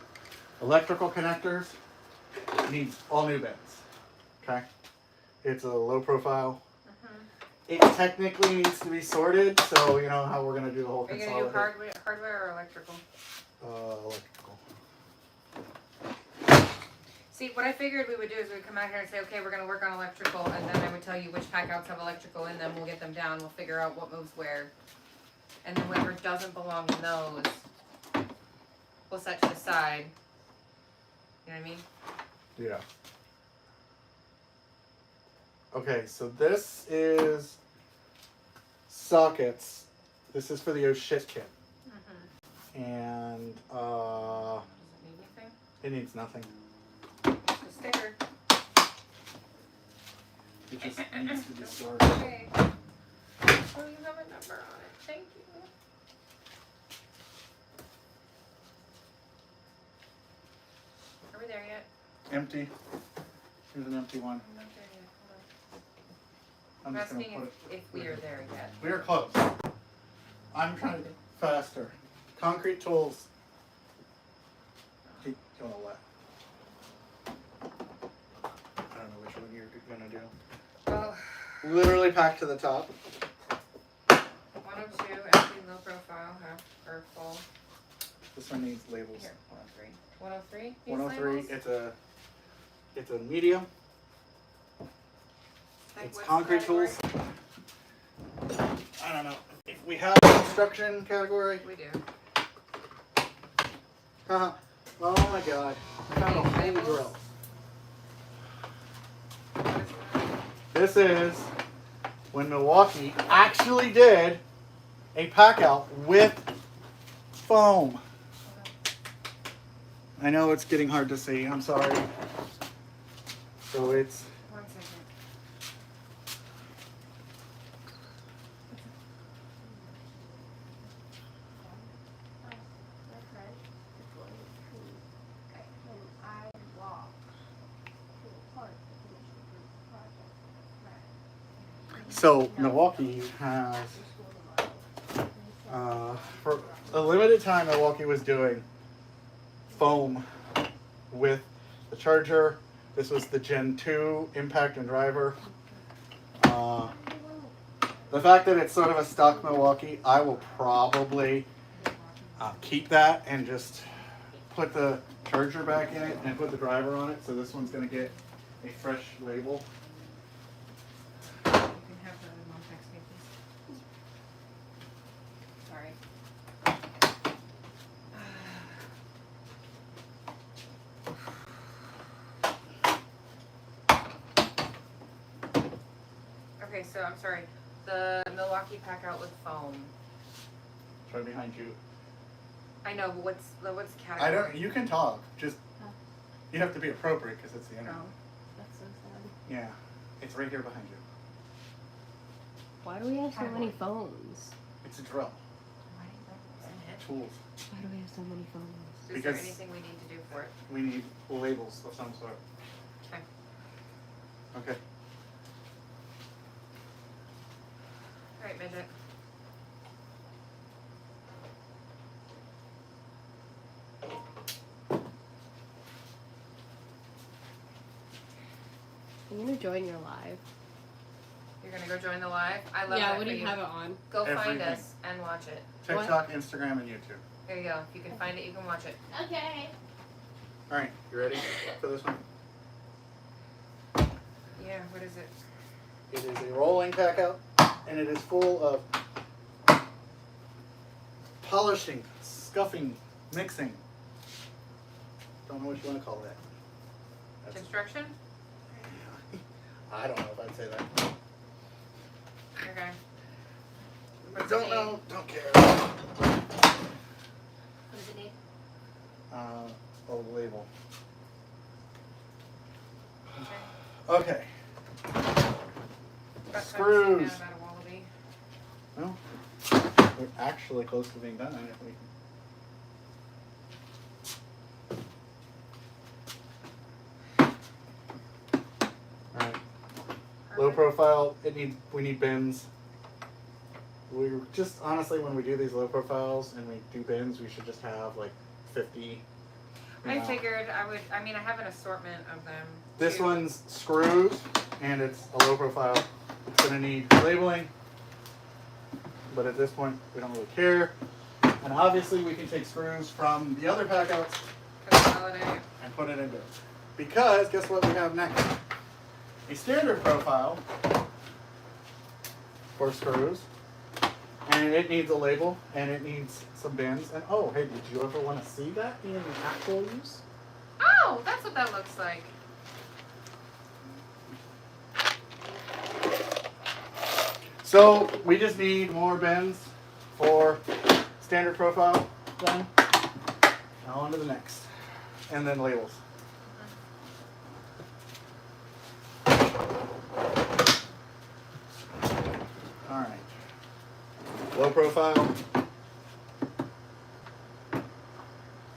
electrical connectors needs all new bins. Okay? It's a low profile. It technically needs to be sorted, so you know how we're going to do the whole Are you consolidation. going to do hardware or electrical? Electrical. See, what I figured we would do is we'd come out here and say, okay, we're going to work on electrical, and then I would tell you which PACKOUTs have electrical in them. We'll get them down. We'll figure out what moves where. And then whatever doesn't belong in those, we'll set to the side. You know what I mean? Yeah. Okay, so this is sockets. This is for the oh shit kit. And Does it need anything? it needs nothing. Just a sticker. It just needs to be stored. Okay. Oh, you have a number on it. Thank you. Are we there yet? Empty. Here's an empty one. I'm not there yet. I'm I'm just gonna asking put it. if we are there yet. We are close. I'm trying to go faster. Concrete tools. Keep going left. I don't know which one you're gonna do. Well, Literally packed to the top. 102, empty, low profile, half or full. This one needs labels. Here, 103. 103? 103. It's a medium. Like It's what concrete category? tools. I don't know. If we have a construction category. We do. Oh my god. I found a whole Labels? drill. What is that? This is when Milwaukee actually did a PACKOUT with foam. I know it's getting hard to see. I'm sorry. So it's 1 second. so Milwaukee has for a limited time Milwaukee was doing foam with the charger. This was the Gen 2 impact and driver. The fact that it's sort of a stock Milwaukee, I will probably keep that and just put the charger back in it and put the driver on it. So this one's going to get a fresh label. You can have the mom text me, please. Sorry. Okay, so I'm sorry. The Milwaukee PACKOUT with foam. It's right behind you. I know, but what's the category? I don't. You can talk. Just you have to be appropriate because it's the internet. Oh, that's so sad. Yeah, it's right here behind you. Why do we have so many phones? It's a drill. Tools. Why do we have so many phones? Is Because there anything we need to do for it? we need labels of some sort. Okay. Okay. All right, midget. I'm gonna join your live. You're gonna go join the live? I love Yeah, that what for do you have it on? Go find Everything. us and watch it. TikTok, Instagram, and YouTube. There you go. If you can find it, you can watch it. Okay. All right, you ready for this one? Yeah, what is it? It is a rolling PACKOUT, and it is full of polishing, scuffing, mixing. Don't know what you want to call that. That's, Construction? I don't know if I'd say that. Okay. What's Don't the name? know, don't care. What does it need? Oh, label. Okay. Okay. About Screws. About a wallaby. Well, we're actually close to being done. If we Alright. Low profile, we need bins. We just honestly, when we do these low profiles and we do bins, we should just have like 50. you I know. figured I would. I mean, I have an assortment of them. This too. one's screws, and it's a low profile. It's gonna need labeling, but at this point, we don't really care. And obviously, we can take screws from the other PACKOUTs Consolidate. and put it into it. Because guess what we have next? A standard profile for screws, and it needs a label, and it needs some bins. And oh, hey, did you ever want to see that in actual use? Oh, that's what that looks like. So we just need more bins for standard profile done. Now on to the next, and then labels. All right. Low profile.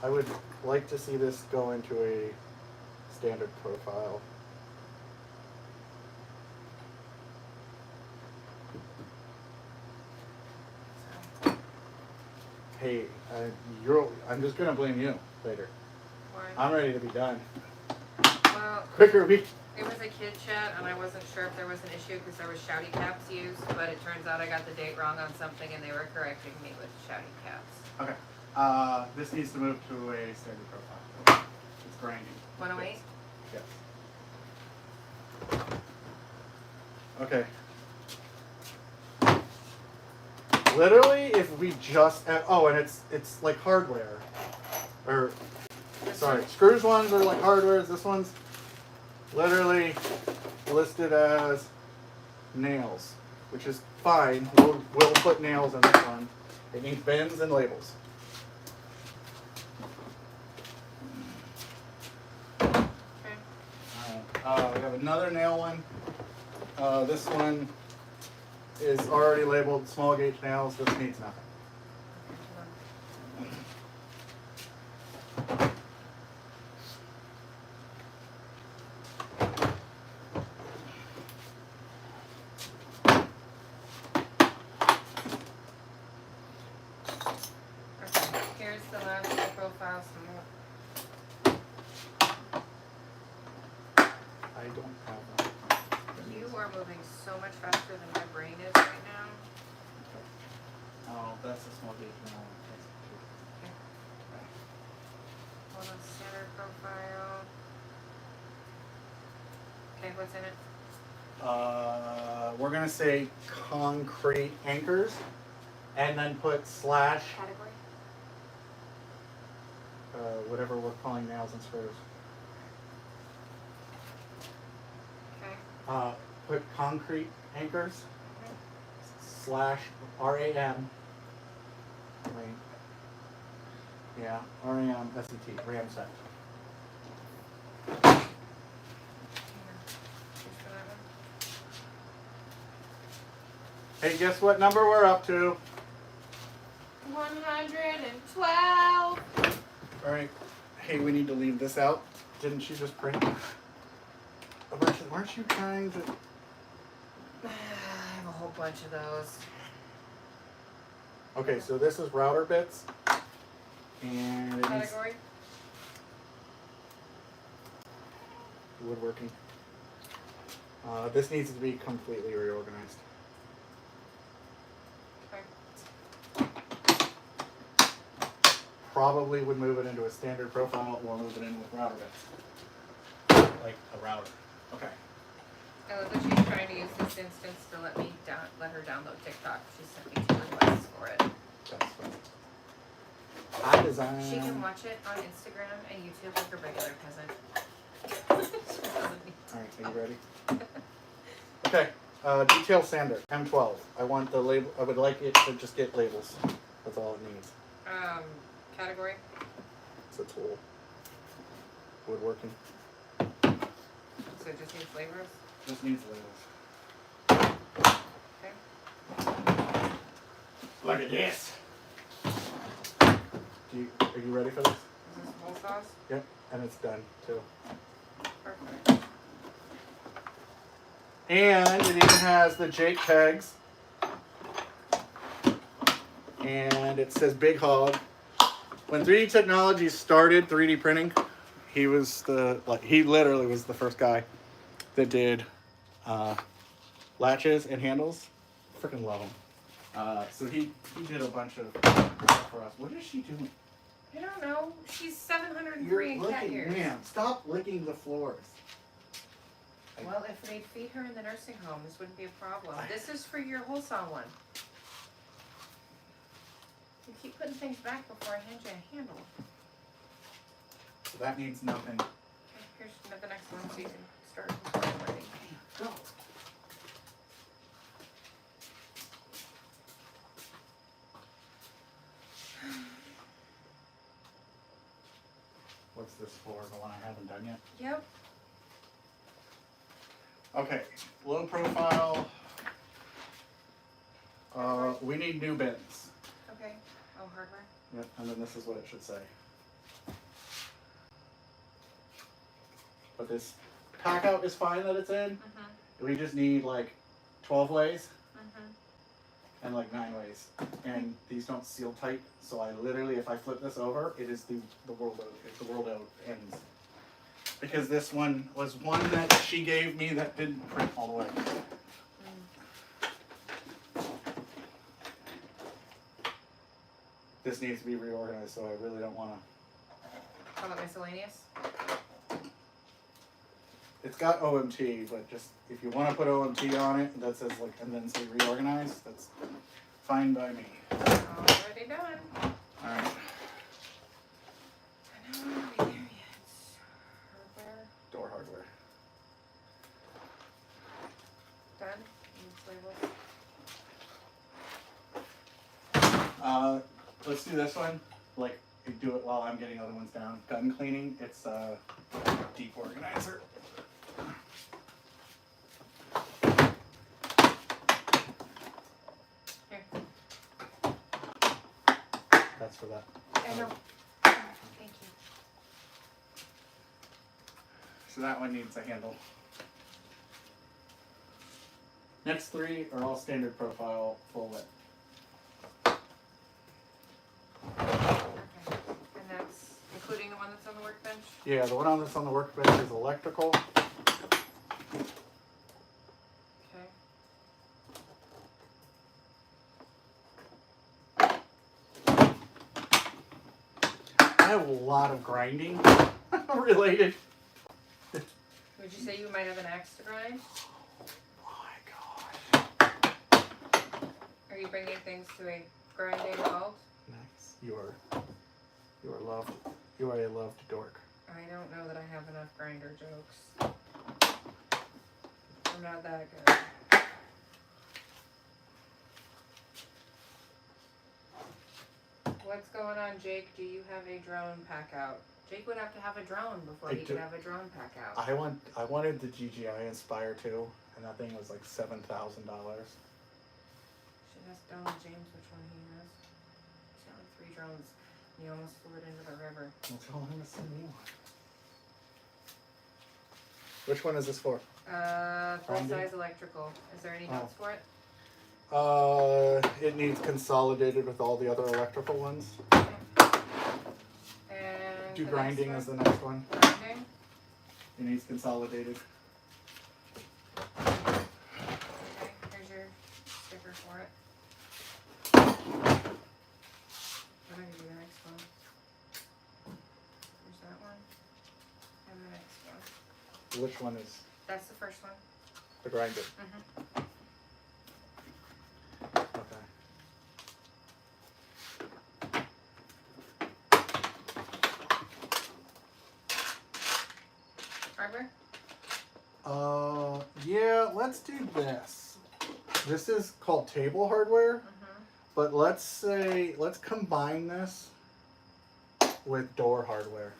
I would like to see this go into a standard profile. Hey, I'm just gonna blame you later. Why? I'm ready to be done. Well, Quicker, we. it was a kid chat, and I wasn't sure if there was an issue because there was shouty caps used, but it turns out I got the date wrong on something, and they were correcting me with shouty caps. Okay. This needs to move to a standard profile. It's grinding. 108? Yes. Okay. Literally, if we just oh, and it's like hardware, or sorry, screws ones are like hardware. This one's literally listed as nails, which is fine. We'll put nails in this one. It needs bins and labels. Okay. We have another nail one. This one is already labeled small gauge nails. This needs nothing. Okay, here's the last profile, some more. don't have that. You are moving so much faster than my brain is right now. Oh, that's a small gauge now. Hold on, standard profile. Okay, what's in it? We're gonna say concrete anchors, and then put slash Category? whatever we're calling nails and screws. Okay. Put concrete anchors Okay. slash RAM. Right. Yeah, RAM SET, RAM set. Here. Just for that one. Hey, guess what number we're up to? 112. All right. Hey, we need to leave this out. Didn't you just print a bunch of, weren't you trying to? I have a whole bunch of those. Okay, so this is router bits. And it needs Category? woodworking. This needs to be completely reorganized. Okay. Probably would move it into a standard profile or move it in with router bits. Like a router. Okay. I love that she's trying to use this instance to let her download TikTok. She sent me 2 requests for it. That's fine. I design. She can watch it on Instagram and YouTube like a regular peasant. She doesn't need to. Alright, are you ready? Okay. Detail sander, M12. I want the label. I would like it to just get labels. That's all it needs. Category? It's a tool. Woodworking. So it just needs flavors? Just needs labels. Okay. Look at this. Are you ready for this? Is this whole sauce? Yep. And it's done too. Perfect. And it even has the Jake tags. And it says Big Hog. When 3D Technologies started 3D printing, he was he literally was the first guy that did latches and handles. Freaking love him. So he did a bunch of stuff for us. What is she doing? I don't know. She's 703 in cat years. Man, stop licking the floors. Well, if they'd feed her in the nursing home, this wouldn't be a problem. This is for your wholesale one. You keep putting things back before I hand you a handle. So that means nothing. Okay, here's the next one so you can start already. Go. What's this for? The one I haven't done yet? Yep. Okay, low profile. We need new bins. Okay. Oh, hardware? Yep, and then this is what it should say. But this PACKOUT is fine that it's in. Mm-hmm. We just need like 12 ways Mm-hmm. and like 9 ways. And these don't seal tight, so I literally, if I flip this over, it is the world out. It's the world out ends. Because this one was one that she gave me that didn't print all the way. This needs to be reorganized, so I really don't want to. How about miscellaneous? It's got OMT, but just if you want to put OMT on it, that says like, and then say reorganize, that's fine by me. Already done. Alright. I know we're not there yet. Hardware. Door hardware. Done. Needs labels. Let's do this one. Like, do it while I'm getting other ones down. Gun cleaning, it's a deep organizer. Here. That's for that. I know. Thank you. So that one needs a handle. Next 3 are all standard profile, full width. Okay. And that's including the one that's on the workbench? Yeah, the one that's on the workbench is electrical. have a lot of grinding related. Would you say you might have an axe to grind? Oh my gosh. Are you bringing things to a grinding halt? Nice. You are loved. You are a loved dork. I don't know that I have enough grinder jokes. I'm not that good. What's going on, Jake? Do you have a drone pack out? Jake would have to have a drone before he could have a drone pack out. I wanted the GGI Inspire 2, and that thing was like $7,000. Should ask Donald James which one he has. He's got like 3 drones. And he almost flew it into the river. I'll tell him to send me one. Which one is this for? Full size electrical. Is there any notes for it? It needs consolidated with all the other electrical ones. And Do the grinding next is the next one. Grinding. It needs consolidated. Okay, here's your sticker for it. What do I do the next one? Here's that one. And the next one. Which one is That's the first one. the grinder? Mm-hmm. Okay. Hardware? Yeah, let's do this. This is called table hardware, but let's combine this with door hardware.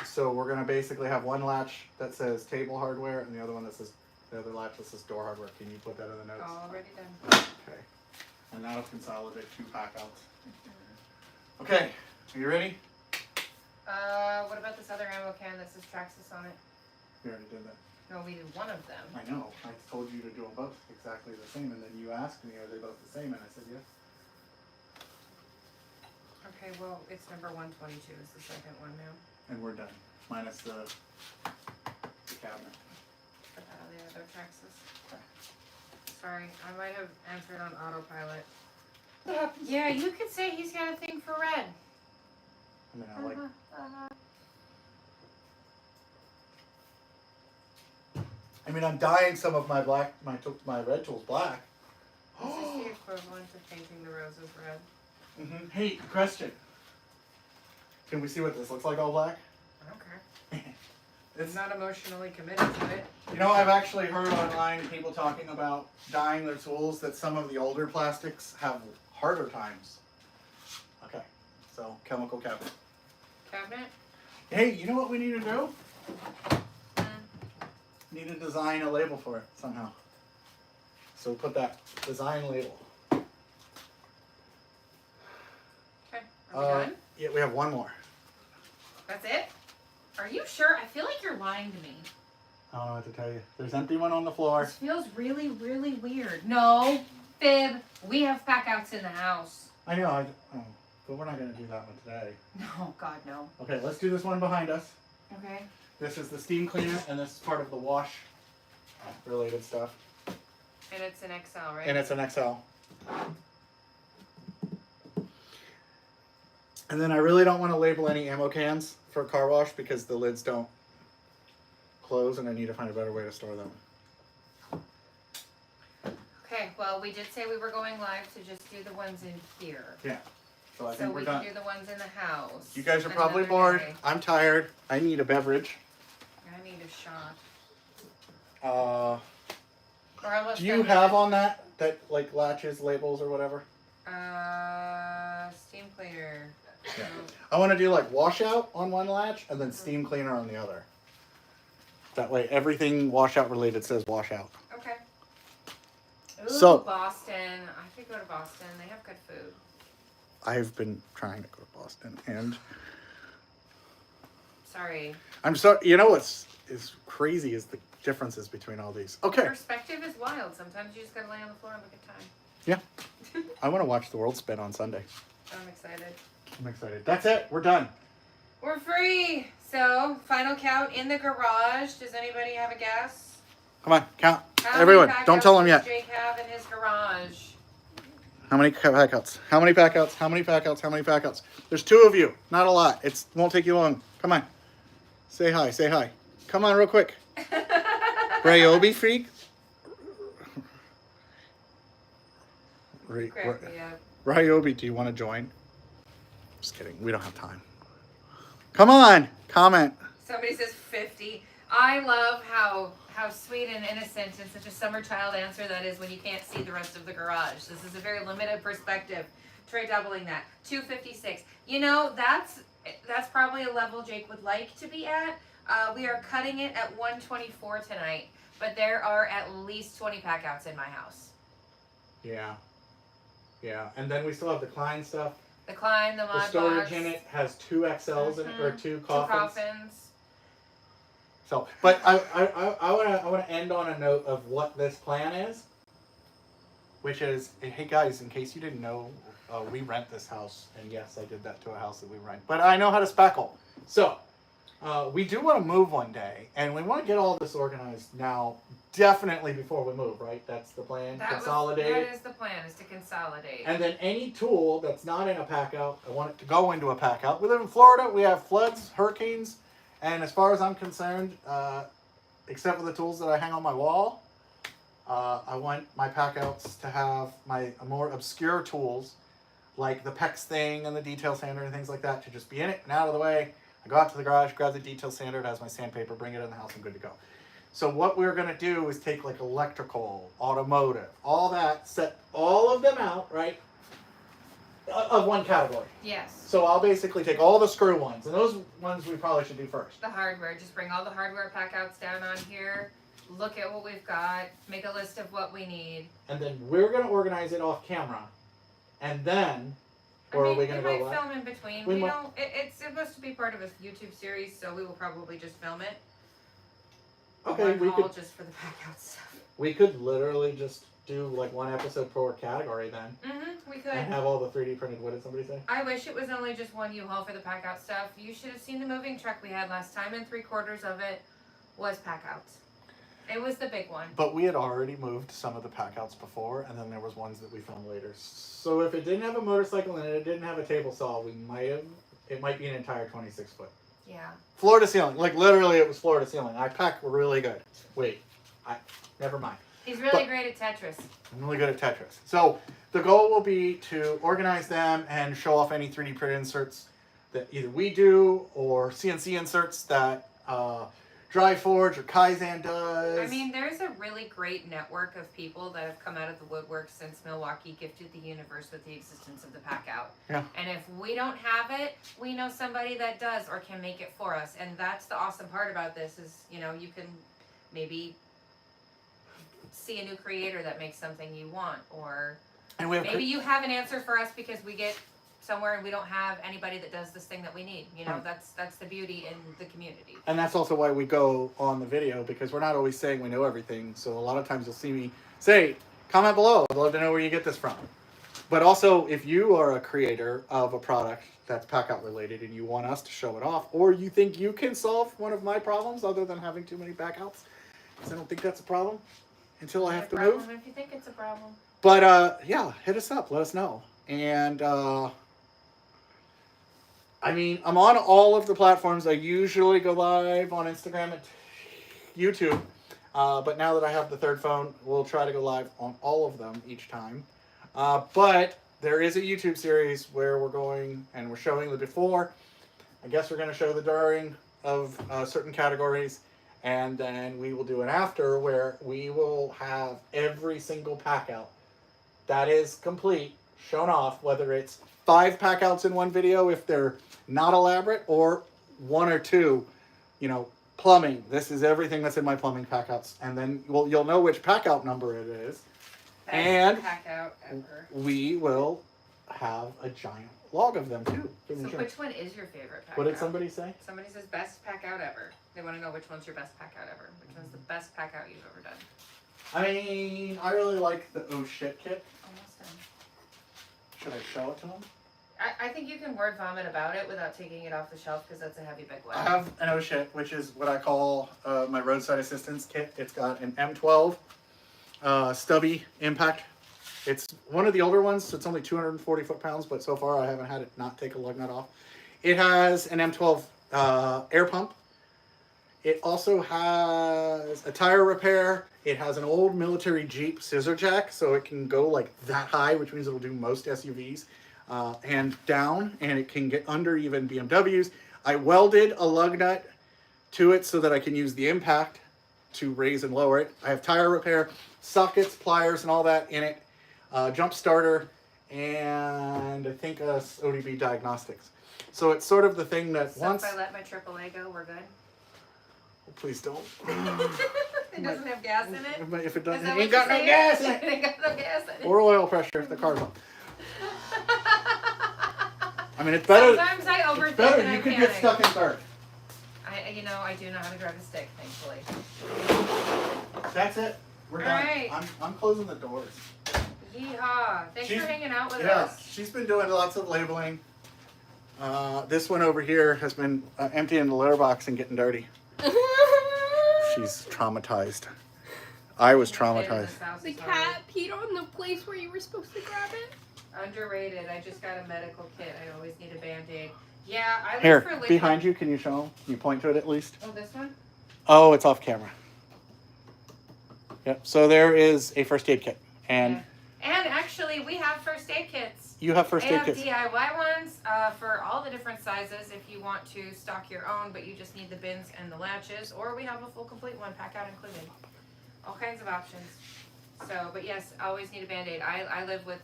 So we're gonna basically have one latch that says table hardware and the other one that says, the other latch that says door hardware. Can you put that in the notes? Already done. Okay. And that'll consolidate 2 packouts. Okay, are you ready? What about this other ammo can that says Traxxas on it? We already did that. No, we did one of them. I know. I told you to do them both exactly the same, and then you asked me, are they both the same? And I said, yes. Okay, well, it's number 122 is the second one now. And we're done. Minus the cabinet. Put that on the other Traxxas. Sorry, I might have answered on autopilot. Yeah, you could say he's got a thing for red. I mean, I like. I mean, I'm dyeing some of my black, my red tools black. This is the equivalent of painting the roses red. Hey, question. Can we see what this looks like all black? I don't care. It's I'm not emotionally committed to it. You know, I've actually heard online people talking about dyeing their tools that some of the older plastics have harder times. Okay, so chemical cabinet. Cabinet? Hey, you know what we need to do? Need to design a label for it somehow. So put that design label. Okay, are we done? Yeah, we have one more. That's it? Are you sure? I feel like you're lying to me. I don't know what to tell you. There's empty one on the floor. This feels really, really weird. No, fib. We have packouts in the house. I know, but we're not going to do that one today. No, God, no. Okay, let's do this one behind us. Okay. This is the steam cleaner, and this is part of the wash related stuff. And it's an XL, right? And it's an XL. And then I really don't want to label any ammo cans for car wash because the lids don't close and I need to find a better way to store them. Okay, well, we did say we were going live to just do the ones in here. Yeah. So I So think we we're can done. do the ones in the house. You guys are probably another bored. day. I'm tired. I need a beverage. I need a shot. Uh, Or unless do you have on that like latches, labels, or whatever? Steam cleaner. Yeah. I want to do like washout on one latch and then steam cleaner on the other. That way everything washout related says washout. Okay. Ooh, So- Boston. I could go to Boston. They have good food. I've been trying to go to Boston and Sorry. I'm sorry. You know what's is crazy is the differences between all these. Okay. Perspective is wild. Sometimes you just gotta lay on the floor and look at time. Yeah. I want to watch the world spin on Sunday. I'm excited. I'm excited. That's it. We're done. We're free. So, final count in the garage. Does anybody have a guess? Come on, count. How many Everyone, packouts don't tell them does yet. Jake have in his garage? How many packouts? How many packouts? How many packouts? How many packouts? There's 2 of you. Not a lot. It won't take you long. Come on. Say hi. Say hi. Come on real quick. Ryobi freak. Crack me up. Ryobi, do you want to join? Just kidding. We don't have time. Come on. Comment. Somebody says 50. I love how sweet and innocent and such a summer child answer that is when you can't see the rest of the garage. This is a very limited perspective. Try doubling that. 256. You know, that's probably a level Jake would like to be at. We are cutting it at 124 tonight, but there are at least 20 packouts in my house. Yeah. Yeah. And then we still have the Klein stuff. The Klein, the Mod The storage Box, in it has 2 XLs in it, or 2 2 coffins. coffins. So, but I want to end on a note of what this plan is, which is, hey guys, in case you didn't know, we rent this house, and yes, I did that to a house that we rent, but I know how to spackle. So, we do want to move one day, and we want to get all this organized now, definitely before we move, right? That's the plan. Consolidate. That is the plan, is to consolidate. And then any tool that's not in a PACKOUT, I want it to go into a PACKOUT. We live in Florida. We have floods, hurricanes. And as far as I'm concerned, except for the tools that I hang on my wall, I want my PACKOUTs to have my more obscure tools, like the PEX thing and the detail sander and things like that, to just be in it and out of the way. I go out to the garage, grab the detail sander, it has my sandpaper, bring it in the house, I'm good to go. So what we're going to do is take like electrical, automotive, all that, set all of them out, right, of one category. Yes. So I'll basically take all the screw ones, and those ones we probably should do first. The hardware. Just bring all the hardware packouts down on here. Look at what we've got. Make a list of what we need. And then we're going to organize it off camera. And then, or are we going to go we might live? film in between. We You might- know, it's supposed to be part of a YouTube series, so we will probably just film it. Okay, we could, just for the packout stuff. we could literally just do like one episode per category then. We could. And have all the 3D printed, what did somebody say? I wish it was only just one U-Haul for the packout stuff. You should have seen the moving truck we had last time, and 3/4 of it was packouts. It was the big one. But we had already moved some of the packouts before, and then there was ones that we filmed later. So if it didn't have a motorcycle and it didn't have a table saw, it might be an entire 26 foot. Yeah. Floor to ceiling, like literally it was floor to ceiling. I pack really good. Wait, never mind. He's really great at Tetris. I'm really good at Tetris. So the goal will be to organize them and show off any 3D printed inserts that either we do or CNC inserts that Dry Forge or Kaizen does. I mean, there's a really great network of people that have come out of the woodwork since Milwaukee gifted the universe with the existence of the PACKOUT. Yeah. And if we don't have it, we know somebody that does or can make it for us. And that's the awesome part about this is, you know, you can maybe see a new creator that makes something you want, or and we have maybe you have an answer for us because we get somewhere and we don't have anybody that does this thing that we need. You know, Right. that's the beauty in the community. And that's also why we go on the video, because we're not always saying we know everything. So a lot of times you'll see me say, comment below. I'd love to know where you get this from. But also, if you are a creator of a product that's PACKOUT related and you want us to show it off, or you think you can solve one of my problems other than having too many PACKOUTs, because I don't think that's a problem until I have to move. If you think it's a problem. But yeah, hit us up. Let us know. And I mean, I'm on all of the platforms. I usually go live on Instagram and YouTube. But now that I have the third phone, we'll try to go live on all of them each time. But there is a YouTube series where we're going and we're showing the before. I guess we're going to show the during of certain categories. And then we will do an after where we will have every single PACKOUT that is complete shown off, whether it's 5 PACKOUTs in one video if they're not elaborate, or 1 or 2, you know, plumbing. This is everything that's in my plumbing PACKOUTs, and then you'll know which PACKOUT number it is. Best And PACKOUT ever. we will have a giant log of them too. So which one is your favorite PACKOUT? What did somebody say? Somebody says best PACKOUT ever. They want to know which one's your best PACKOUT ever. Which one's the best PACKOUT you've ever done? I mean, I really like the oh shit kit. Almost done. Should I show it to them? I think you can word vomit about it without taking it off the shelf because that's a heavy big one. I have an oh shit, which is what I call my roadside assistance kit. It's got an M12 stubby impact. It's one of the older ones, so it's only 240 foot-pounds, but so far I haven't had it not take a lug nut off. It has an M12 air pump. It also has a tire repair. It has an old military Jeep scissor jack, so it can go like that high, which means it'll do most SUVs, and down, and it can get under even BMWs. I welded a lug nut to it so that I can use the impact to raise and lower it. I have tire repair, sockets, pliers, and all that in it. Jump starter, and I think ODB diagnostics. So it's sort of the thing that So once... if I let my AAA go, we're good? Oh, please don't. It doesn't have gas in it? If it doesn't, Is that it ain't what got you're no saying? gas in it. It ain't got no gas in it. Or oil pressure if the car's on. I mean, it's better. Sometimes I overthink It's better. and I You could panic. get stuck in third. I do know how to drive a stick, thankfully. That's it. We're All done. right. I'm closing the doors. Yeehaw. Thanks She's- for hanging out with Yeah, us. she's been doing lots of labeling. This one over here has been emptying the litter box and getting dirty. She's traumatized. I was traumatized. The cat peed on the place where you were supposed to grab it. Underrated. I just got a medical kit. I always need a Band-Aid. Yeah, I Here, look for liquid. behind you, can you show them? Can you point to it at least? Oh, this one? Oh, it's off camera. Yep, so there is a first aid kit. And Yeah. And actually, we have first aid kits. you have first They aid have kits. DIY ones for all the different sizes if you want to stock your own, but you just need the bins and the latches. Or we have a full complete one, pack out included. All kinds of options. So, but yes, I always need a Band-Aid. I live with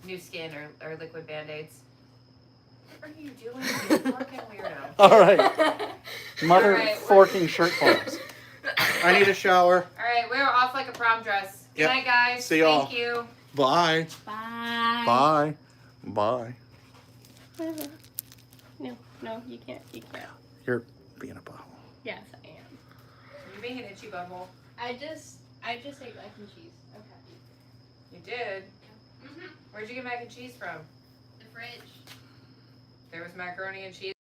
New Skin or liquid Band-Aids. What are you doing? You fucking weirdo. All right. Mother All right, forking shirt forms. I need a shower. All right, we're off like a prom dress. Good Yep. night, guys. See y'all. Thank you. Bye. Bye. Bye. Bye. No, you can't. You can't. You're being a butthole. Yes, I am. You're being an itchy butthole. I just ate mac and cheese. Okay. You did. Mm-hmm. Where'd you get mac and cheese from? The fridge. There was macaroni and cheese.